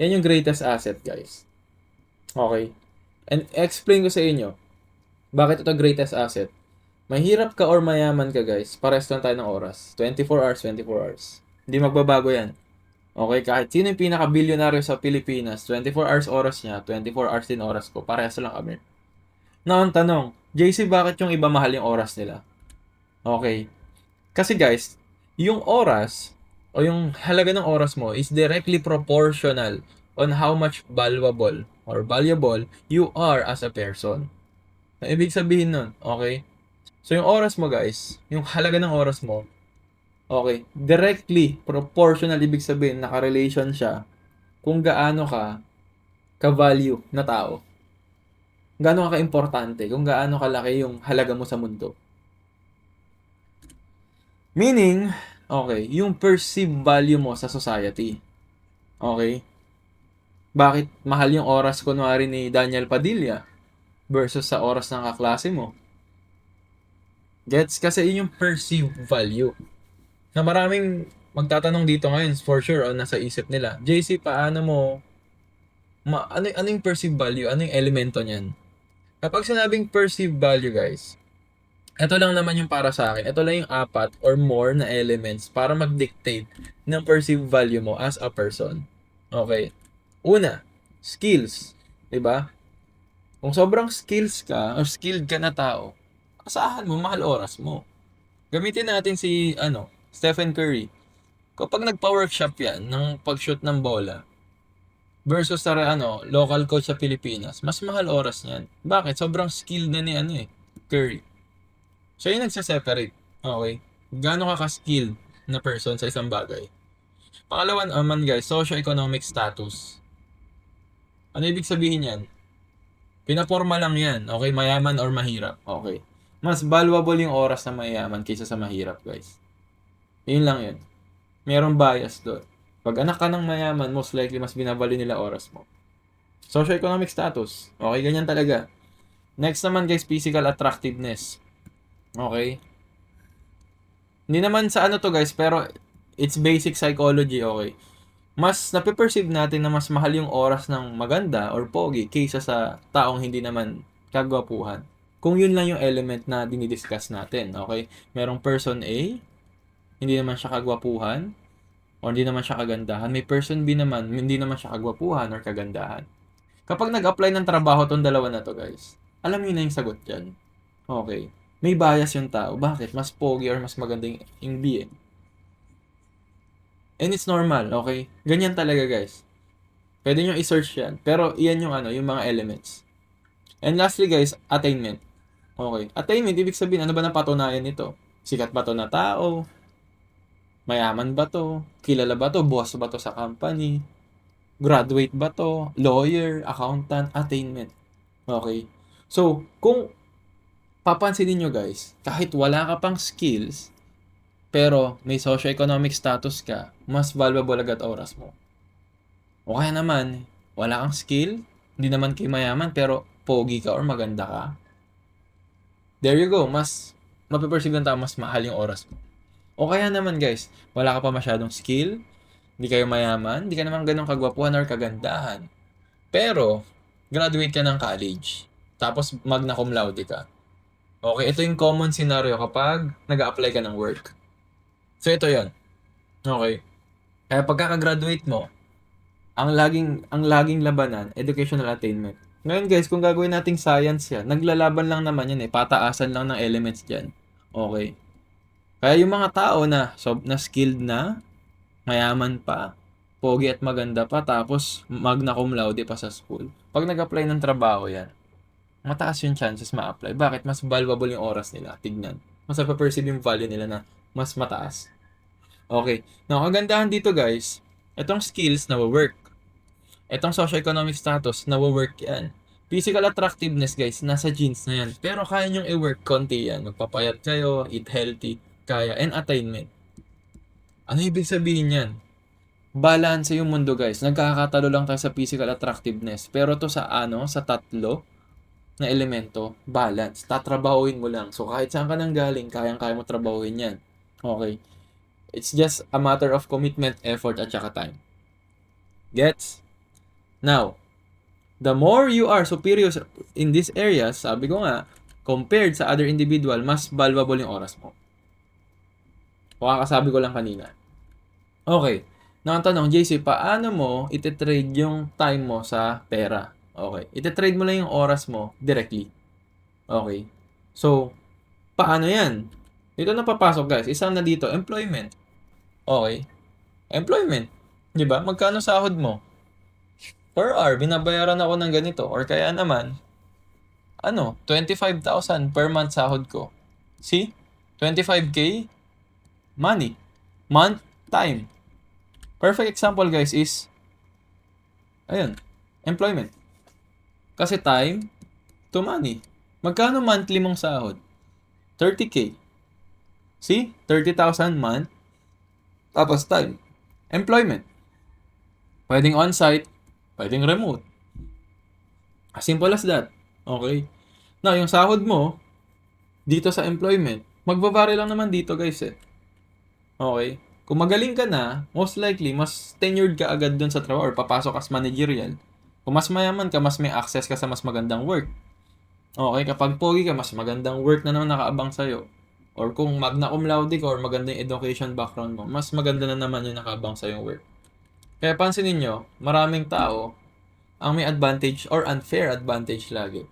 yan yung greatest asset guys. Okay. And explain ko sa inyo, bakit ito greatest asset. Mahirap ka or mayaman ka guys, pares lang tayo ng oras. 24 hours, 24 hours. Hindi magbabago yan. Okay, kahit sino yung pinaka-bilyonaryo sa Pilipinas, 24 hours oras niya, 24 hours din oras ko, parehas lang kami. Now, ang tanong, JC, bakit yung iba mahal yung oras nila? Okay. Kasi guys, yung oras, o yung halaga ng oras mo is directly proportional on how much valuable or valuable you are as a person. Ibig sabihin nun, okay? So, yung oras mo guys, yung halaga ng oras mo, okay, directly, proportional, ibig sabihin, naka-relation siya kung gaano ka-value na tao. Gaano ka ka-importante, kung gaano kalaki yung halaga mo sa mundo. Meaning, okay, yung perceived value mo sa society. Okay? Bakit mahal yung oras kunwari ni Daniel Padilla versus sa oras ng kaklase mo? Gets? Kasi yun yung perceived value. Na maraming magtatanong dito ngayon, for sure, nasa isip nila. JC, paano mo, ano yung perceived value? Ano yung elemento niyan? Kapag sinabing perceived value, guys, ito lang naman yung para sa akin. Ito lang yung 4 or more na elements para mag-dictate ng perceived value mo as a person. Okay. Una, skills. 'Di ba? Kung sobrang skills ka or skilled ka na tao, asahan mo, mahal oras mo. Gamitin natin si, Stephen Curry. Kapag nagpa-workshop yan ng pag-shoot ng bola versus sa, local coach sa Pilipinas, mas mahal oras niyan. Bakit? Sobrang skilled na ni, Curry. Siya yung nagsa-separate. Okay? Gaano ka ka-skilled na person sa isang bagay. Pangalawa naman guys, socio-economic status. Ano ibig sabihin yan? Pinaporma lang yan. Okay? Mayaman or mahirap. Okay. Mas valuable yung oras na mayaman kaysa sa mahirap, guys. Yun lang yun. Merong bias doon. Pag anak ka ng mayaman, most likely mas binabali nila oras mo. Socio-economic status. Okay, ganyan talaga. Next naman guys, physical attractiveness. Okay? Hindi naman sa ano to guys, pero it's basic psychology, okay? Mas nape-perceive natin na mas mahal yung oras ng maganda or pogi kaysa sa taong hindi naman kagwapuhan. Kung yun lang yung element na dinidiscuss natin, okay? Merong person A, hindi naman siya kagwapuhan, o hindi naman siya kagandahan. May person B naman, hindi naman siya kagwapuhan or kagandahan. Kapag nag-apply ng trabaho tong dalawa na to, guys, alam niyo na yung sagot dyan. Okay. May bias yung tao. Bakit? Mas pogi or mas maganda yung B eh. And it's normal, okay? Ganyan talaga, guys. Pwede nyo i-search yan. Pero iyan yung yung mga elements. And lastly, guys, attainment. Okay. Attainment, ibig sabihin, ano ba napatunayan nito? Sikat ba to na tao? Mayaman ba to? Kilala ba to? Boss ba to sa company? Graduate ba to? Lawyer, accountant, attainment. Okay. So, kung papansinin nyo guys, kahit wala ka pang skills, pero may socio-economic status ka, mas valuable agad oras mo. O kaya naman, wala kang skill, hindi naman kayo mayaman, pero pogi ka or maganda ka. There you go, mas mapiperceive ng tao, mas mahal yung oras mo. O kaya naman guys, wala ka pa masyadong skill, hindi kayo mayaman, hindi ka naman ganun kagwapuhan or kagandahan. Pero, graduate ka ng college, tapos magna cum laude ka. Okay, ito yung common scenario kapag nag-a-apply ka ng work. So, ito yon. Okay. Kaya pagkakagraduate mo, ang laging labanan, educational attainment. Ngayon guys, kung gagawin nating science yan, naglalaban lang naman yan eh, pataasan lang ng elements dyan. Okay. Kaya yung mga tao na skilled na, mayaman pa, pogi at maganda pa, tapos magna cum laude pa sa school. Pag nag-apply ng trabaho yan, mataas yung chances ma-apply. Bakit? Mas valuable yung oras nila. Tignan. Mas napaperceive yung value nila na mas mataas. Okay. Now, ang kagandahan dito guys, itong skills na work. Itong socio-economic status na work yan. Physical attractiveness guys, nasa genes na yan. Pero kaya nyong i-work konti yan. Magpapayat kayo, eat healthy, kaya. And attainment. Ano ibig sabihin yan? Balance yung mundo guys. Nagkakatalo lang tayo sa physical attractiveness. Pero to sa sa tatlo na elemento, balance. Tatrabahuin mo lang. So kahit saan ka nang galing, kayang-kaya mo trabahuin yan. Okay. It's just a matter of commitment, effort, at saka time. Gets? Now, the more you are superior in these areas, sabi ko nga, compared sa other individual, mas valuable yung oras mo. O kakasabi ko lang kanina. Okay. Now, ang tanong, JC, paano mo ititrade yung time mo sa pera? Okay. Ititrade mo lang yung oras mo directly. Okay. So, paano yan? Dito na papasok guys. Isa na dito, employment. Okay. Employment. Diba? Magkano sahod mo? Per hour, binabayaran ako ng ganito. Or kaya naman, 25,000 per month sahod ko. See? 25K money. Month, time. Perfect example guys is, employment. Kasi time to money. Magkano monthly mong sahod? 30K. See? 30,000 month. Tapos time. Employment. Pwedeng on-site, pwedeng remote. As simple as that. Okay? Now, yung sahod mo, dito sa employment, magbabari lang naman dito guys eh. Okay? Kung magaling ka na, most likely, mas tenured ka agad dun sa trabaho or papasok as managerial. Kung mas mayaman ka, mas may access ka sa mas magandang work. Okay, kapag pogi ka, mas magandang work na naman nakaabang sa'yo. Or kung magna cum laude ka or magandang education background mo, mas maganda na naman yung nakaabang sa'yo yung work. Kaya pansinin nyo, maraming tao ang may advantage or unfair advantage lagi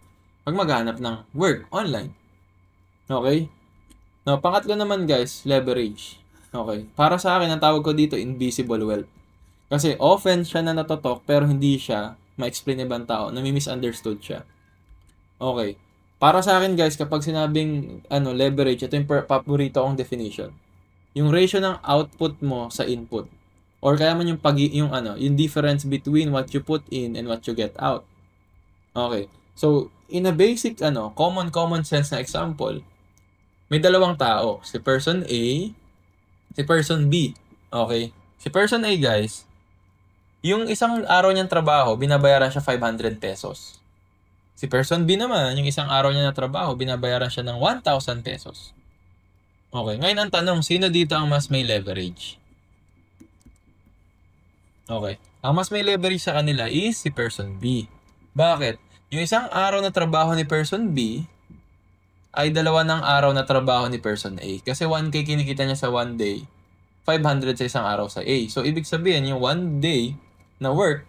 pag maghanap ng work online. Okay? No, pangatlo naman guys, leverage. Okay. Para sa akin, ang tawag ko dito, invisible wealth. Kasi often siya na natotok pero hindi siya ma-explain ibang tao, nami-misunderstood siya. Okay. Para sa akin guys, kapag sinabing leverage, ito yung paborito kong definition. Yung ratio ng output mo sa input. Or kaya man yung difference between what you put in and what you get out. Okay. So, in a basic common sense na example, may dalawang tao, si person A, si person B. Okay? Si person A guys, yung isang araw niyang trabaho, binabayaran siya 500 pesos. Si person B naman, yung isang araw niya na trabaho, binabayaran siya ng 1,000 pesos. Okay, ngayon ang tanong, sino dito ang mas may leverage? Okay, ang mas may leverage sa kanila is si person B. Bakit? Yung isang araw na trabaho ni person B ay dalawa ng araw na trabaho ni person A. Kasi 1K kinikita niya sa 1 day, 500 sa isang araw sa A. So, ibig sabihin, yung 1 day na work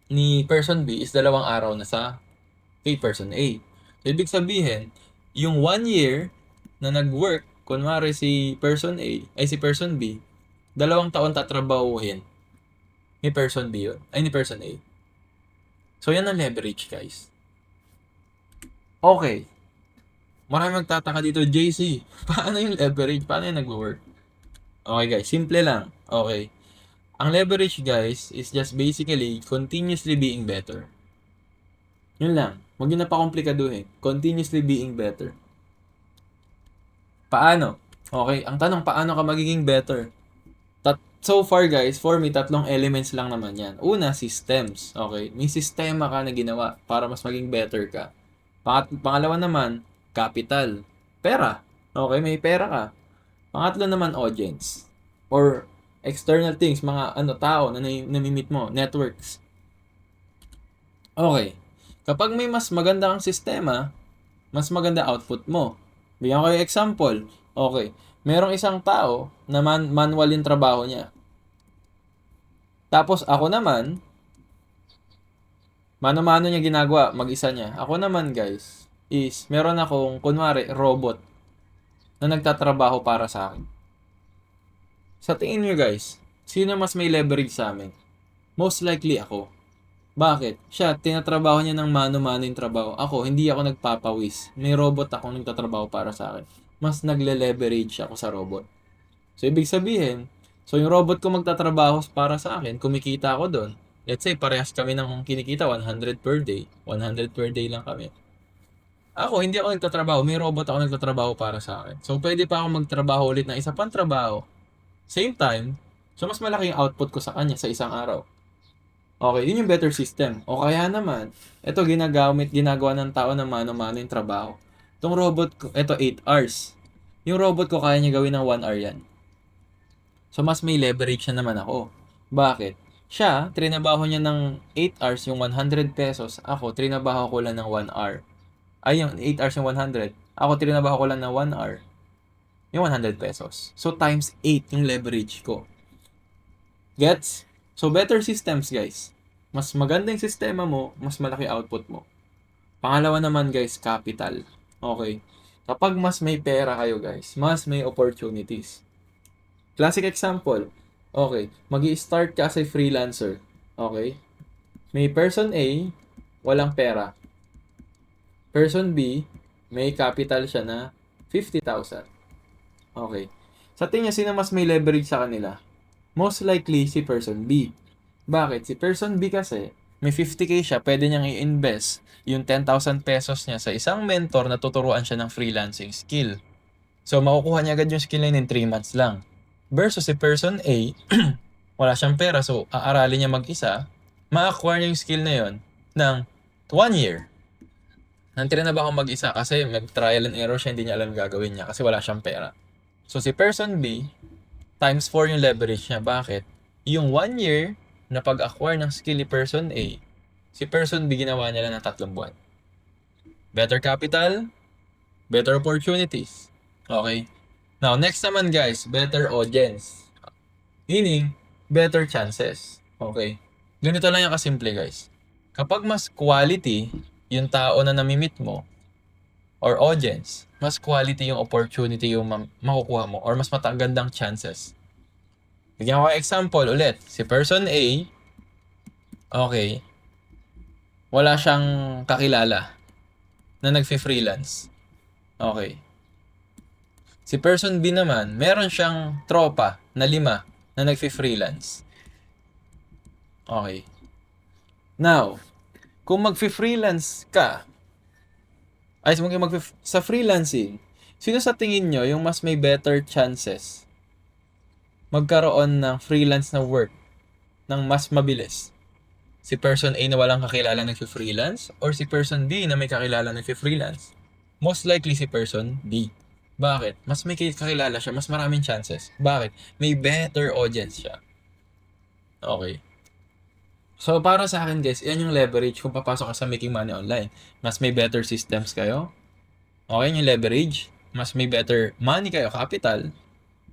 ni person B is dalawang araw na sa kay person A. So, ibig sabihin, yung 1 year na nag-work, kunwari si person A, ay si person B, 2 taon tatrabahuhin ni person B yun, ay ni person A. So, yan ang leverage, guys. Okay. Marami magtataka dito, JC, paano yung leverage? Paano yung nag-work? Okay, guys, simple lang. Okay. Ang leverage, guys, is just basically continuously being better. Yun lang. Huwag nyo na pa-komplikaduhin. Continuously being better. Paano? Okay, ang tanong, paano ka magiging better? So far guys, for me, 3 elements lang naman yan. Una, systems. Okay, may sistema ka na ginawa para mas maging better ka. Pangalawa naman, capital. Pera. Okay, may pera ka. Pangatlo naman, audience. Or external things, mga tao na namimit mo, networks. Okay, kapag may mas maganda kang sistema, mas maganda output mo. Bigyan ko yung example. Okay, merong isang tao na manual yung trabaho niya. Tapos ako naman, mano-mano niya ginagawa, mag-isa niya. Ako naman guys, is meron akong, kunwari, robot na nagtatrabaho para sa akin. Sa tingin niyo guys, sino mas may leverage sa amin? Most likely ako. Bakit? Siya, tinatrabaho niya ng mano-mano yung trabaho. Ako, hindi ako nagpapawis. May robot akong nagtatrabaho para sa akin. Mas nagle-leverage ako sa robot. So, ibig sabihin, yung robot ko magtatrabaho para sa akin, kumikita ako doon. Let's say, parehas kami ng kinikita, 100 per day. 100 per day lang kami. Ako, hindi ako nagtatrabaho. May robot ako nagtatrabaho para sa akin. So, pwede pa ako magtrabaho ulit ng isa pang trabaho. Same time, so mas malaki yung output ko sa kanya sa isang araw. Okay, yun yung better system. O kaya naman, ito ginagawa ng tao na mano-mano yung trabaho. Itong robot ko, ito 8 hours. Yung robot ko kaya niya gawin ng 1 hour yan. So, mas may leverage na naman ako. Bakit? Siya, trinabaho niya ng 8 hours yung 100 pesos. Ako, trinabaho ko lang ng 1 hour. Ay, yung 8 hours yung 100. Ako, trinabaho ko lang ng 1 hour. Yung 100 pesos. So, times 8 yung leverage ko. Gets? So, better systems, guys. Mas maganda yung sistema mo, mas malaki output mo. Pangalawa naman, guys, capital. Okay. Kapag mas may pera kayo, guys, mas may opportunities. Classic example. Okay. Mag-i-start ka as a freelancer. Okay. May person A, walang pera. Person B, may capital siya na 50,000. Okay. Sa tingin niya, sino mas may leverage sa kanila? Most likely, si person B. Bakit? Si person B kasi, may 50k siya, pwede niyang i-invest yung 10,000 pesos niya sa isang mentor na tuturuan siya ng freelancing skill. So, makukuha niya agad yung skill na yun in 3 months lang. Versus si person A, wala siyang pera, so aaralin niya mag-isa, ma-acquire niya yung skill na yun ng 1 year. Nantira na ba akong mag-isa kasi mag-trial and error siya, hindi niya alam gagawin niya kasi wala siyang pera. So, si person B, times 4 yung leverage niya. Bakit? Yung 1 year na pag-acquire ng skill ni person A, si person B ginawa niya lang ng 3 buwan. Better capital, better opportunities. Okay? Now, next naman guys, better audience. Meaning, better chances. Okay? Ganito lang yung kasimple guys. Kapag mas quality yung tao na namimit mo or audience, mas quality yung opportunity yung makukuha mo or mas matagandang chances. Bigyan ko example ulit. Si person A, okay, wala siyang kakilala na nagfi-freelance. Okay. Si person B naman, meron siyang tropa na 5 na nagfi-freelance. Okay. Now, kung magfi-freelance ka, sa freelancing, sino sa tingin nyo yung mas may better chances magkaroon ng freelance na work ng mas mabilis? Si person A na walang kakilala nagfi-freelance or si person B na may kakilala nagfi-freelance? Most likely si person B. Bakit? Mas may kakilala siya, mas maraming chances. Bakit? May better audience siya. Okay. So, para sa akin guys, yan yung leverage kung papasok ka sa making money online. Mas may better systems kayo. Okay, yung leverage. Mas may better money kayo, capital.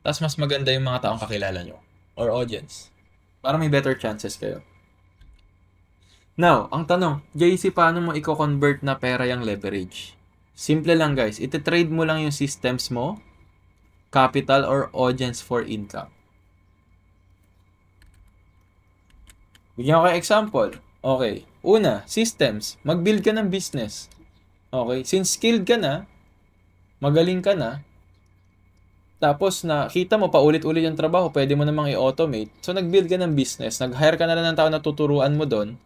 Tapos mas maganda yung mga taong kakilala nyo. Or audience. Para may better chances kayo. Now, ang tanong, JC, paano mo i-convert na pera yung leverage? Simple lang guys, iti-trade mo lang yung systems mo, capital or audience for income. Bigyan ko kayo example. Okay. Una, systems. Mag-build ka ng business. Okay. Since skilled ka na, magaling ka na, tapos nakita mo paulit-ulit yung trabaho, pwede mo namang i-automate. So, nag-build ka ng business. Nag-hire ka na lang ng tao na tuturuan mo doon.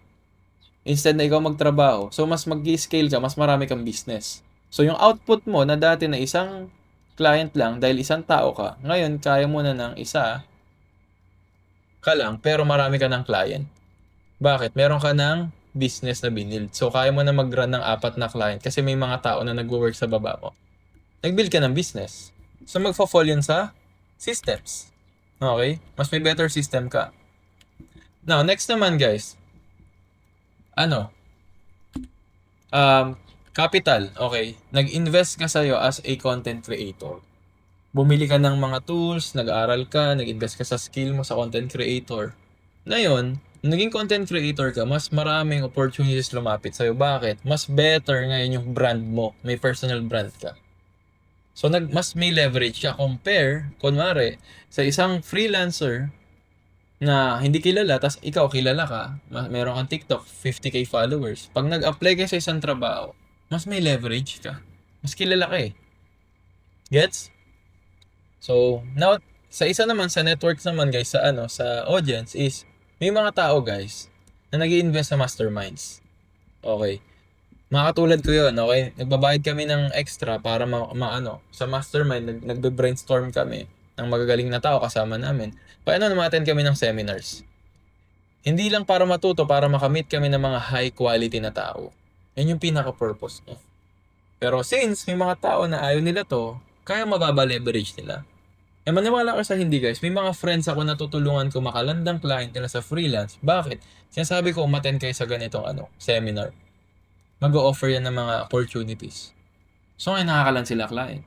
Instead na ikaw magtrabaho. So, mas mag-scale ka, mas marami kang business. So, yung output mo na dati na isang client lang dahil isang tao ka, ngayon, kaya mo na ng isa ka lang, pero marami ka ng client. Bakit? Meron ka ng business na binild. So, kaya mo na mag-run ng 4 na client kasi may mga tao na nag-work sa baba mo. Nag-build ka ng business. So, magfa-fall yun sa systems. Okay? Mas may better system ka. Now, next naman guys. Capital. Okay. Nag-invest ka sa'yo as a content creator. Bumili ka ng mga tools, nag-aaral ka, nag-invest ka sa skill mo sa content creator. Ngayon, naging content creator ka, mas maraming opportunities lumapit sa'yo. Bakit? Mas better ngayon yung brand mo. May personal brand ka. So, mas may leverage ka compare, kunwari, sa isang freelancer na hindi kilala, tas ikaw kilala ka, meron kang TikTok, 50k followers. Pag nag-apply ka sa isang trabaho, mas may leverage ka. Mas kilala ka eh. Gets? So, now, sa isa naman, sa networks naman guys, sa audience is, may mga tao guys, na nag-i-invest sa masterminds. Okay. Mga katulad ko yun, okay? Nagbabayad kami ng extra para sa mastermind, nagbe-brainstorm kami ng magagaling na tao kasama namin. Paano na-attend kami ng seminars? Hindi lang para matuto, para makamit kami ng mga high quality na tao. Yan yung pinaka-purpose niya. Pero since may mga tao na ayaw nila to, kaya mababa leverage nila. Eh maniwala ka sa hindi guys, may mga friends ako na tutulungan ko makalandang client nila sa freelance. Bakit? Sinasabi ko, umattend kayo sa ganitong seminar. Mag-o-offer yan ng mga opportunities. So ngayon nakakalan sila client.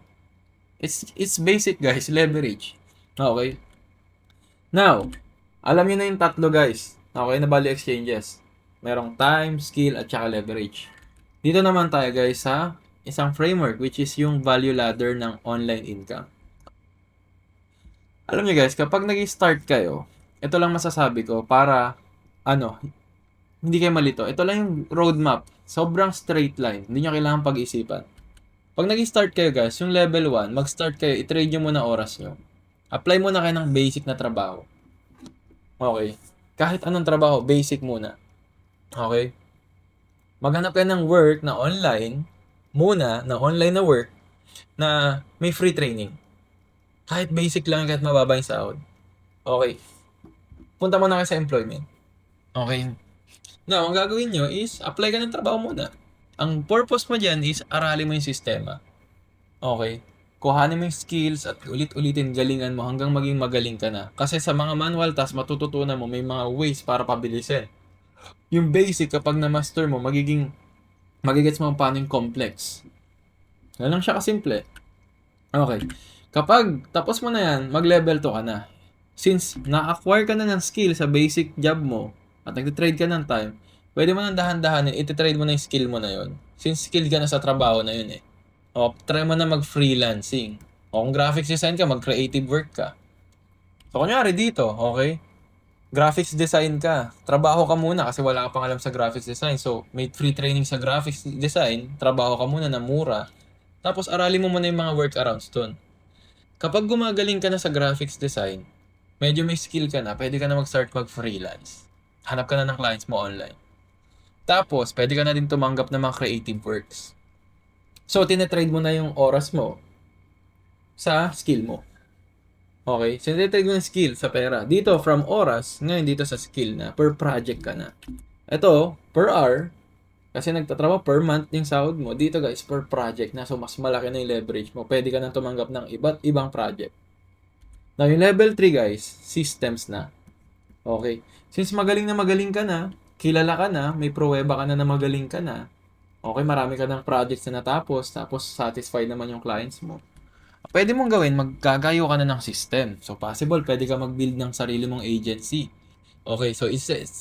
It's basic guys, leverage. Okay? Now, alam niyo na yung tatlo guys. Okay, na value exchanges. Merong time, skill, at saka leverage. Dito naman tayo guys sa isang framework which is yung value ladder ng online income. Alam niyo guys, kapag nag-start kayo, ito lang masasabi ko para hindi kayo malito. Ito lang yung roadmap. Sobrang straight line. Hindi nyo kailangan pag-isipan. Pag nag-start kayo guys, yung level 1, mag-start kayo, i-trade nyo muna oras nyo. Apply muna kayo ng basic na trabaho. Okay. Kahit anong trabaho, basic muna. Okay. Maghanap kayo ng work na online, muna, na online na work, na may free training. Kahit basic lang, kahit mababa yung sahod. Okay. Punta muna kayo sa employment. Okay. Now, ang gagawin nyo is, apply ka ng trabaho muna. Ang purpose mo dyan is, aralin mo yung sistema. Okay? Kuhanin mo yung skills at ulit-ulitin, galingan mo hanggang maging magaling ka na. Kasi sa mga manual tasks, matututunan mo, may mga ways para pabilisin. Yung basic, kapag na-master mo, magiging magigets mo paano yung complex. Ganun lang siya kasimple. Okay. Kapag tapos mo na yan, mag-level 2 ka na. Since na-acquire ka na ng skill sa basic job mo at nag-trade ka ng time, pwede mo nang dahan-dahanin, iti-trade mo na yung skill mo na yun. Since skill ka na sa trabaho na yun eh. O, try mo na mag-freelancing. O kung graphics design ka, mag-creative work ka. So, kunyari dito, okay? Graphics design ka. Trabaho ka muna kasi wala ka pang alam sa graphics design. So, may free training sa graphics design. Trabaho ka muna na mura. Tapos, aralin mo muna yung mga workarounds dun. Kapag gumagaling ka na sa graphics design, medyo may skill ka na, pwede ka na mag-start mag-freelance. Hanap ka na ng clients mo online. Tapos, pwede ka na din tumanggap ng mga creative works. So, tinetrade mo na yung oras mo sa skill mo. Okay? So, tinetrade mo yung skill sa pera. Dito, from oras, ngayon dito sa skill na, per project ka na. Ito, per hour, kasi nagtatrabaho per month yung sahod mo. Dito guys, per project na. So, mas malaki na yung leverage mo. Pwede ka nang tumanggap ng iba't ibang project. Now, yung level 3 guys, systems na. Okay. Since magaling ka na, kilala ka na, may pruweba ka na na magaling ka na, okay, marami ka ng projects na natapos, tapos satisfied naman yung clients mo. Pwede mong gawin, maggagayo ka na ng system. So, possible, pwede ka mag-build ng sarili mong agency. Okay, so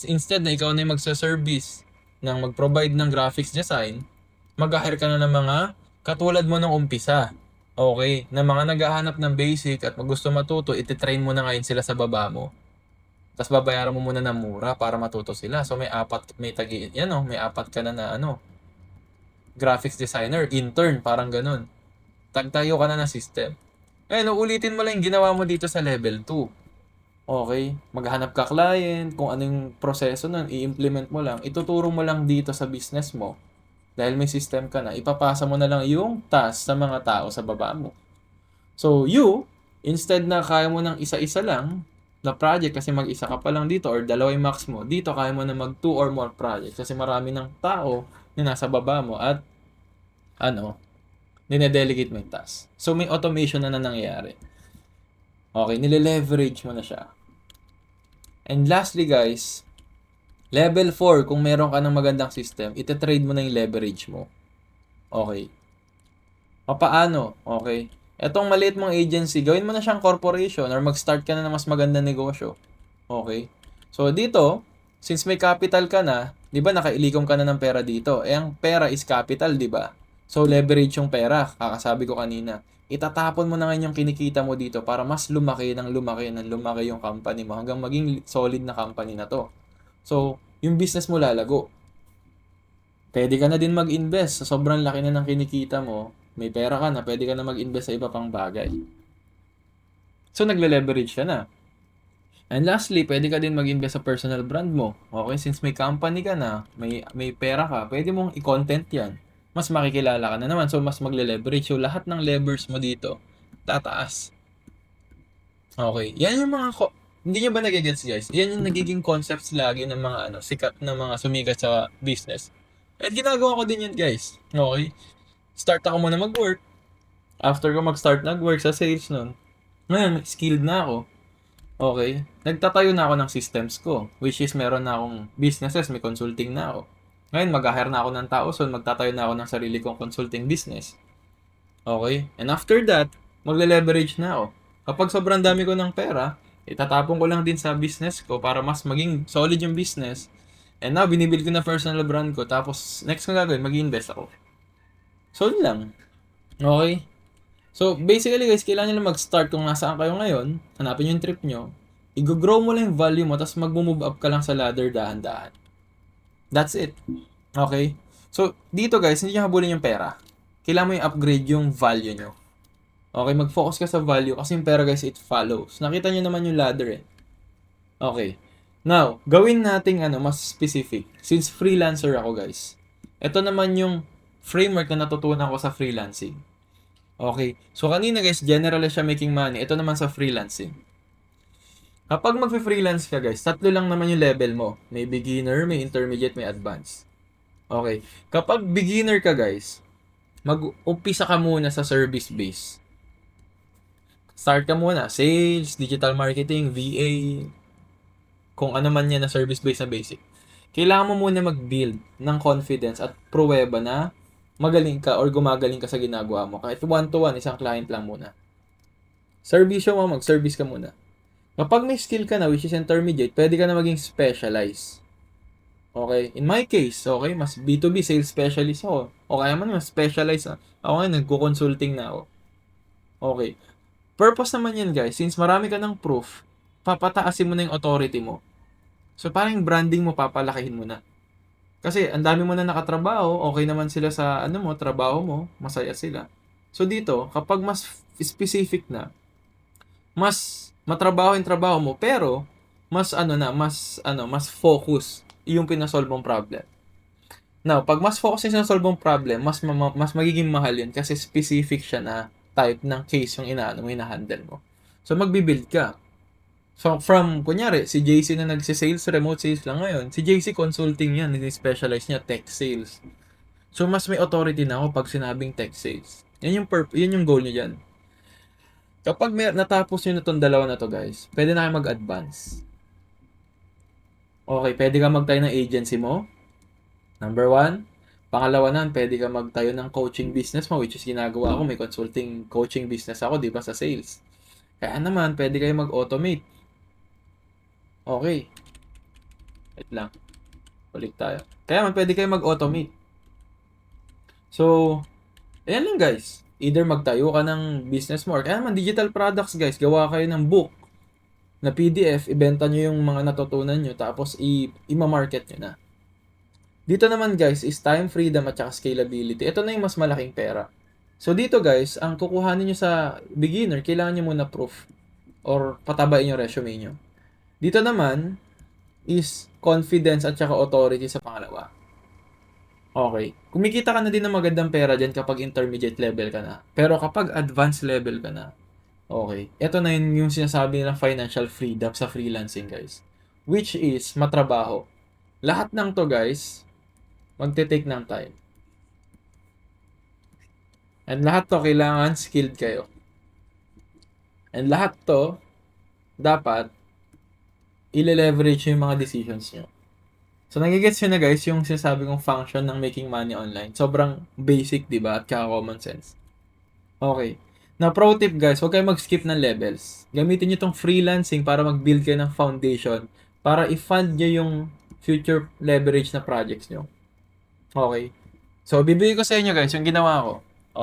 instead na ikaw na yung magsa-service ng mag-provide ng graphics design, mag-hire ka na ng mga katulad mo nung umpisa. Okay, na mga naghahanap ng basic at gusto matuto, iti-train mo na ngayon sila sa baba mo. Tapos babayaran mo muna ng mura para matuto sila. So may apat ka na graphics designer, intern, parang ganun. Tagtayo ka na ng system. Ngayon, ulitin mo lang yung ginawa mo dito sa level 2. Okay, maghanap ka client, kung anong proseso nun, i-implement mo lang, ituturo mo lang dito sa business mo. Dahil may system ka na, ipapasa mo na lang yung task sa mga tao sa baba mo. So, instead na kaya mo ng isa-isa lang na project kasi mag-isa ka pa lang dito or dalawa yung max mo, dito kaya mo na mag 2 or more projects kasi marami ng tao na nasa baba mo at dinedelegate mo yung task. So, may automation na nangyayari. Okay, nile-leverage mo na siya. And lastly guys, level 4, kung meron ka ng magandang system, ite-trade mo na yung leverage mo. Okay. Paano? Okay. Etong maliit mong agency, gawin mo na siyang corporation or mag-start ka na ng mas magandang negosyo. Okay. So dito, since may capital ka na, 'di ba nakailikom ka na ng pera dito? Ang pera is capital, 'di ba? So leverage yung pera, kakasabi ko kanina. Itatapon mo na ngayon yung kinikita mo dito para mas lumaki yung company mo hanggang maging solid na company na to. So, yung business mo lalago. Pwede ka na din mag-invest sa sobrang laki na ng kinikita mo. May pera ka na, pwede ka na mag-invest sa iba pang bagay. So, nagle-leverage ka na. And lastly, pwede ka din mag-invest sa personal brand mo. Okay, since may company ka na, may pera ka, pwede mong i-content yan. Mas makikilala ka na naman. So, mas magle-leverage. So, lahat ng levers mo dito, tataas. Okay. Yan yung mga hindi nyo ba nagigets guys? Yan yung nagiging concepts lagi ng mga sikat na mga sumikat sa business. At ginagawa ko din yan guys. Okay. Start ako muna mag-work. After ko mag-start nag-work sa sales nun. Ngayon, skilled na ako. Okay. Nagtatayo na ako ng systems ko. Which is meron na akong businesses. May consulting na ako. Ngayon, mag-hire na ako ng tao. So, magtatayo na ako ng sarili kong consulting business. Okay? And after that, magle-leverage na ako. Kapag sobrang dami ko ng pera, itatapon ko lang din sa business ko para mas maging solid yung business. And now, binibuild ko na personal brand ko. Tapos, next ko gagawin, mag-invest ako. So, yun lang. Okay? So, basically guys, kailangan nyo lang mag-start kung nasaan kayo ngayon. Hanapin yung trip nyo. I-grow mo lang yung value mo, tapos mag-move up ka lang sa ladder dahan-dahan. That's it. Okay? So, dito guys, hindi nyo habulin yung pera. Kailangan mo yung upgrade yung value nyo. Okay, mag-focus ka sa value kasi yung pera guys, it follows. Nakita nyo naman yung ladder eh. Okay. Now, gawin nating mas specific. Since freelancer ako guys. Ito naman yung framework na natutunan ko sa freelancing. Okay. So, kanina guys, general siya making money. Ito naman sa freelancing. Kapag mag-freelance ka guys, 3 lang naman yung level mo. May beginner, may intermediate, may advanced. Okay. Kapag beginner ka guys, mag-umpisa ka muna sa service base. Start ka muna. Sales, digital marketing, VA, kung ano man yan na service base na basic. kailangan mo muna mag-build ng confidence at pruweba na magaling ka or gumagaling ka sa ginagawa mo. Kahit one-to-one, isang client lang muna. Servisyo mo, mag-service ka muna. Kapag may skill ka na, which is intermediate, pwede ka na maging specialize. Okay? In my case, okay, mas B2B sales specialist ako. O kaya man, mas specialize na. Ako ngayon, nagko-consulting na ako. Okay. Purpose naman yan, guys, since marami ka ng proof, papataasin mo na yung authority mo. So, parang yung branding mo, papalakihin mo na. Kasi, ang dami mo na nakatrabaho, okay naman sila sa, trabaho mo, masaya sila. So, dito, kapag mas specific na, mas matrabaho yung trabaho mo, pero, mas focus yung pinasolve mong problem. Now, pag mas focus yung solve mong problem, mas magiging mahal yun kasi specific siya na type ng case yung ina-handle mo. So, magbi-build ka. So, kunyari, si JC na nagsi-sales, remote sales lang ngayon. Si JC consulting yan, specialize niya, tech sales. So, mas may authority na ako pag sinabing tech sales. Yan yung goal niyo dyan. Kapag natapos nyo na itong dalawa na to, guys, pwede na kayo mag-advance. Okay, pwede ka magtayo ng agency mo. Number 1. Pangalawa na, pwede ka magtayo ng coaching business mo, which is ginagawa ko. May consulting coaching business ako, di ba, sa sales. Kaya naman, pwede kayo mag-automate. Okay. Wait lang. Balik tayo. Kaya naman, pwede kayo mag-automate. So, ayan lang, guys. Either magtayo ka ng business mo, or kaya naman, digital products, guys. Gawa kayo ng book na PDF, ibenta nyo yung mga natutunan nyo, tapos i-market nyo na. Dito naman, guys, is time freedom at saka scalability. Ito na yung mas malaking pera. So, dito, guys, ang kukuhanin nyo sa beginner, kailangan nyo muna proof or patabain yung resume nyo. Dito naman is confidence at saka authority sa pangalawa. Okay. Kumikita ka na din ng magandang pera dyan kapag intermediate level ka na. Pero kapag advanced level ka na, okay, ito na yung sinasabi ng financial freedom sa freelancing, guys. Which is matrabaho. Lahat ng to, guys, magte-take ng time. And lahat to, kailangan skilled kayo. And lahat to, dapat, ile-leverage yung mga decisions nyo. So, nagigets nyo na, guys, yung sinasabi kong function ng making money online. Sobrang basic, diba? At kaka-common sense. Okay. Now, pro tip, guys, huwag kayo mag-skip ng levels. Gamitin nyo itong freelancing para mag-build kayo ng foundation para i-fund nyo yung future leverage na projects nyo. Okay. So, bibigay ko sa inyo, guys, yung ginawa ko.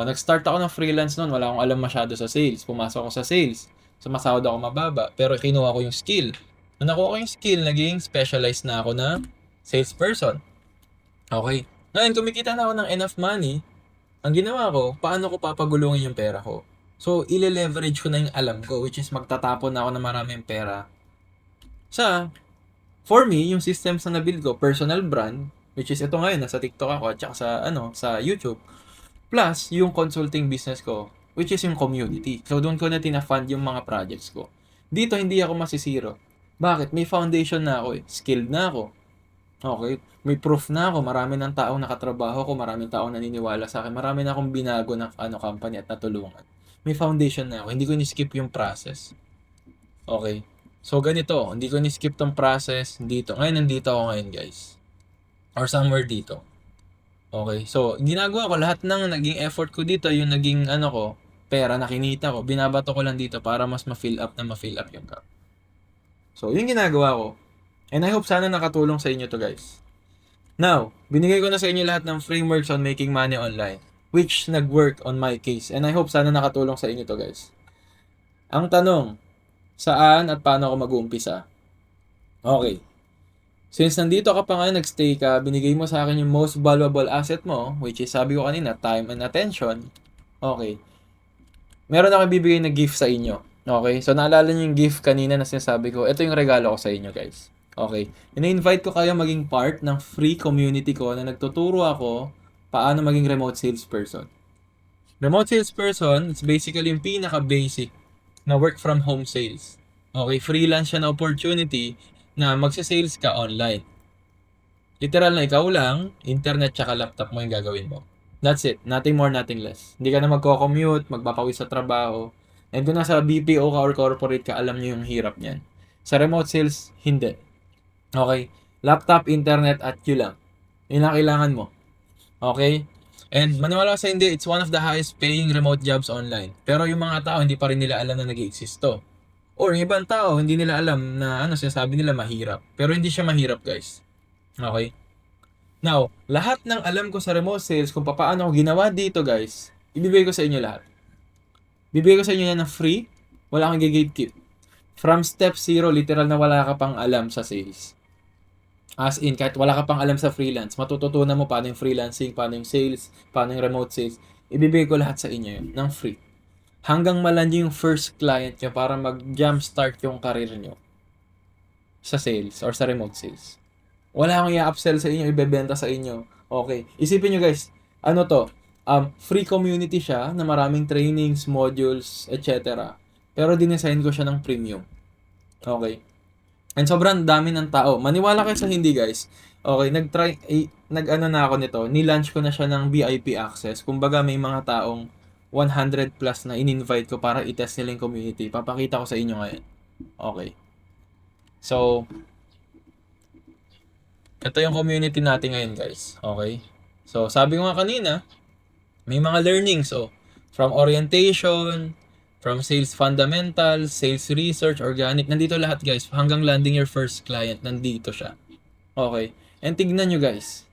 Nag-start ako ng freelance noon. Wala akong alam masyado sa sales. Pumasok ako sa sales. Sumasahod ako mababa. Pero kinuha ko yung skill. Nung nakuha ko yung skill, naging specialized na ako na salesperson. Okay. Ngayon, kumikita na ako ng enough money. Ang ginawa ko, paano ko papagulungin yung pera ko? So, ile-leverage ko na yung alam ko, which is magtatapon na ako ng maraming pera. For me, yung systems na nabuild ko, personal brand, which is ito ngayon, nasa TikTok ako, at saka sa YouTube, plus yung consulting business ko, which is yung community. So, doon ko na tina-fund yung mga projects ko. Dito, hindi ako masisiro. Bakit? May foundation na ako eh. Skilled na ako. Okay? May proof na ako. Marami ng taong nakatrabaho ko. Maraming taong naniniwala sa akin. Marami na akong binago ng company at natulungan. May foundation na ako. Hindi ko ni-skip yung process. Okay? So, ganito. Hindi ko ni-skip tong process dito. Ngayon, nandito ako ngayon, guys. Or somewhere dito. Okay? So, ginagawa ko lahat ng naging effort ko dito, yung naging pera na kinita ko, binabato ko lang dito para mas ma-fill up yung cup. So, yung ginagawa ko. And I hope sana nakatulong sa inyo to, guys. Now, binigay ko na sa inyo lahat ng frameworks on making money online, which nag-work on my case. And I hope sana nakatulong sa inyo to, guys. Ang tanong, saan at paano ako mag-uumpisa? Okay. Since nandito ka pa ngayon, nagstay ka, binigay mo sa akin yung most valuable asset mo, which is, sabi ko kanina, time and attention. Okay. Meron ako bibigay na gift sa inyo. Okay? So, naalala niyo yung gift kanina na sinasabi ko. Ito yung regalo ko sa inyo, guys. Okay? Ina-invite ko kayo maging part ng free community ko na nagtuturo ako paano maging remote salesperson. Remote salesperson, it's basically yung pinaka-basic na work from home sales. Okay? Freelance siya na opportunity na magsa-sales ka online. Literal na ikaw lang, internet tsaka laptop mo yung gagawin mo. That's it. Nothing more, nothing less. Hindi ka na magko-commute, magpapawis sa trabaho. And kung nasa BPO ka or corporate ka, alam nyo yung hirap niyan. Sa remote sales, hindi. Okay? Laptop, internet, at queue lang. Yun ang kailangan mo. Okay? And maniwala ka sa hindi, it's one of the highest paying remote jobs online. Pero yung mga tao, hindi pa rin nila alam na nag-i-exist to. Or yung ibang tao, hindi nila alam na sinasabi nila mahirap. Pero hindi siya mahirap, guys. Okay? Now, lahat ng alam ko sa remote sales, kung paano ako ginawa dito, guys, ibibigay ko sa inyo lahat. Bibigay ko sa inyo yan na free, wala kang gatekeep. From step zero, literal na wala ka pang alam sa sales. As in, kahit wala ka pang alam sa freelance, matututunan mo paano yung freelancing, paano yung sales, paano yung remote sales. Ibibigay ko lahat sa inyo yun, ng free. Hanggang maland yung first client nyo para mag-jumpstart yung career nyo sa sales or sa remote sales. Wala akong i-upsell sa inyo, ibebenta sa inyo. Okay. Isipin nyo guys, ano to? Free community siya na maraming trainings, modules, etc. Pero dinesign ko siya ng premium. Okay. And sobrang dami ng tao. Maniwala kayo sa hindi guys. Okay, nag-ano na ako nito. Ni-launch ko na siya ng VIP access. Kumbaga may mga taong 100 plus na in-invite ko para i-test nila yung community. Papakita ko sa inyo ngayon. Okay. So, ito yung community natin ngayon guys. Okay. So, sabi ko nga kanina, may mga learnings. Oh, from orientation, from sales fundamentals, sales research, organic. Nandito lahat guys. Hanggang landing your first client. Nandito siya. Okay. And tignan nyo guys.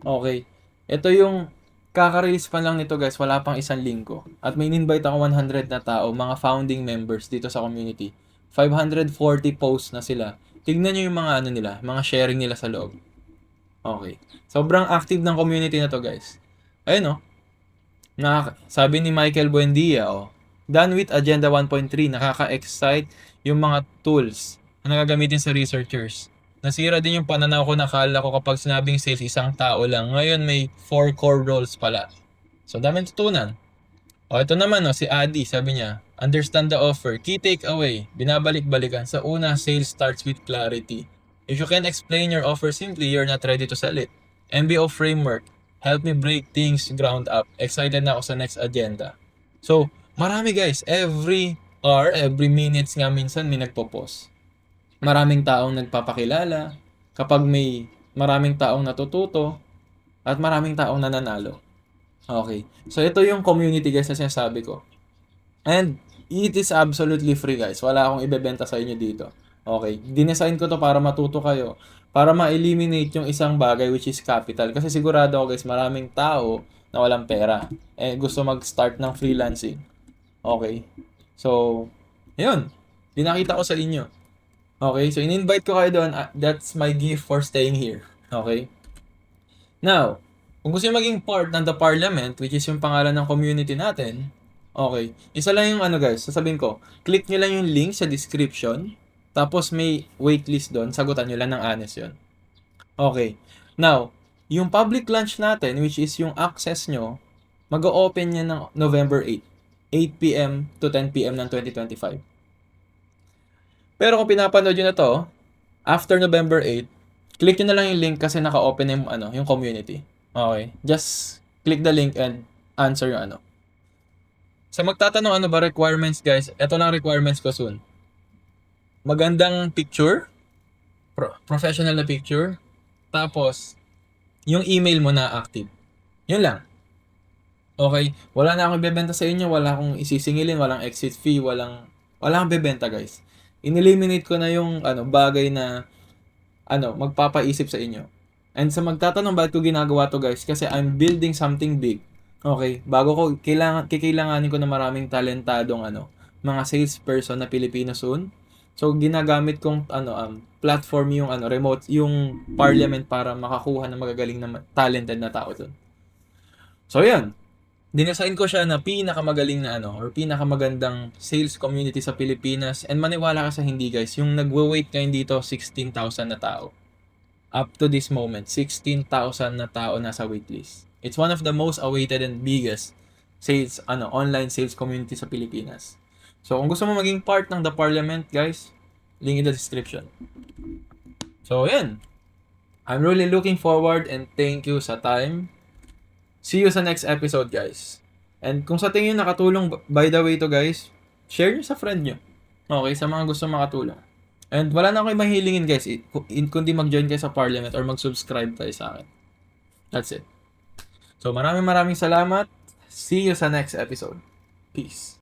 Okay. Ito yung kaka-release pa lang nito guys. Wala pang isang linggo. At may in-invite ako 100 na tao. Mga founding members dito sa community. 540 posts na sila. Tignan nyo yung mga ano nila. Mga sharing nila sa loob. Okay. Sobrang active ng community na to guys. Ayun oh. Sabi ni Michael Buendia, done with Agenda 1.3, nakaka-excite yung mga tools na nagagamitin sa researchers. Nasira din yung pananaw ko, nakala ko kapag sinabing sales, isang tao lang. Ngayon may 4 core roles pala. So, daming tutunan. Ito naman, si Adi, sabi niya, understand the offer. Key takeaway, binabalik-balikan. Sa una, sales starts with clarity. If you can't explain your offer simply, you're not ready to sell it. MBO framework, help me break things ground up. Excited na ako sa next agenda. So, marami guys. Every hour, every minutes nga minsan may nagpo-post. Maraming taong nagpapakilala. Kapag may maraming taong natututo. At maraming taong nananalo. Okay. So, ito yung community guys na sinasabi ko. And, it is absolutely free guys. Wala akong ibebenta sa inyo dito. Okay. Dinesign ko to para matuto kayo. Para ma-eliminate yung isang bagay which is capital. Kasi sigurado ako guys, maraming tao na walang pera. Gusto mag-start ng freelancing. Okay. So, yun. Pinakita ko sa inyo. Okay. So, in-invite ko kayo doon. That's my gift for staying here. Okay. Now, kung gusto nyo maging part ng The Parliament, which is yung pangalan ng community natin, okay. Isa lang yung guys, sasabihin ko, click nyo lang yung link sa description. Tapos may waitlist doon, sagutan nyo lang ng honest yun. Okay. Now, yung public launch natin, which is yung access nyo, mag-o-open yan ng November 8. 8 p.m. to 10 p.m. ng 2025. Pero kung pinapanood nyo na to, after November 8, click nyo na lang yung link kasi naka-open yung community. Okay. Just click the link and answer yung Sa magtatanong ano ba requirements guys, ito lang requirements ko soon. Magandang picture, professional na picture, tapos yung email mo na active. Yun lang. Okay, wala na akong ibebenta sa inyo, wala akong isisingilin, walang exit fee, wala akong bebenta guys. In-eliminate ko na yung bagay na magpapaisip sa inyo. And sa magtatanong bakit ko ginagawa to guys, kasi I'm building something big. Okay, bago ko kailanganin ko na maraming talentadong mga salesperson na Pilipino soon. So ginagamit kong platform yung remote, yung Parliament para makakuha ng magagaling na talented na tao doon. So yan. Dinesign ko siya na pinakamagaling na or pinakamagandang sales community sa Pilipinas. And maniwala ka sa hindi guys, yung nagwe-wait ngayon dito 16,000 na tao. Up to this moment, 16,000 na tao nasa waitlist. It's one of the most awaited and biggest sales online sales community sa Pilipinas. So, kung gusto mo maging part ng The Parliament, guys, link in the description. So, yan. I'm really looking forward and thank you sa time. See you sa next episode, guys. And kung sa tingin nakatulong, by the way to guys, share nyo sa friend nyo. Okay, sa mga gusto makatulong. And wala na akong mahilingin guys, kundi mag-join kayo sa Parliament or mag-subscribe kayo sa akin. That's it. So maraming salamat. See you sa next episode. Peace.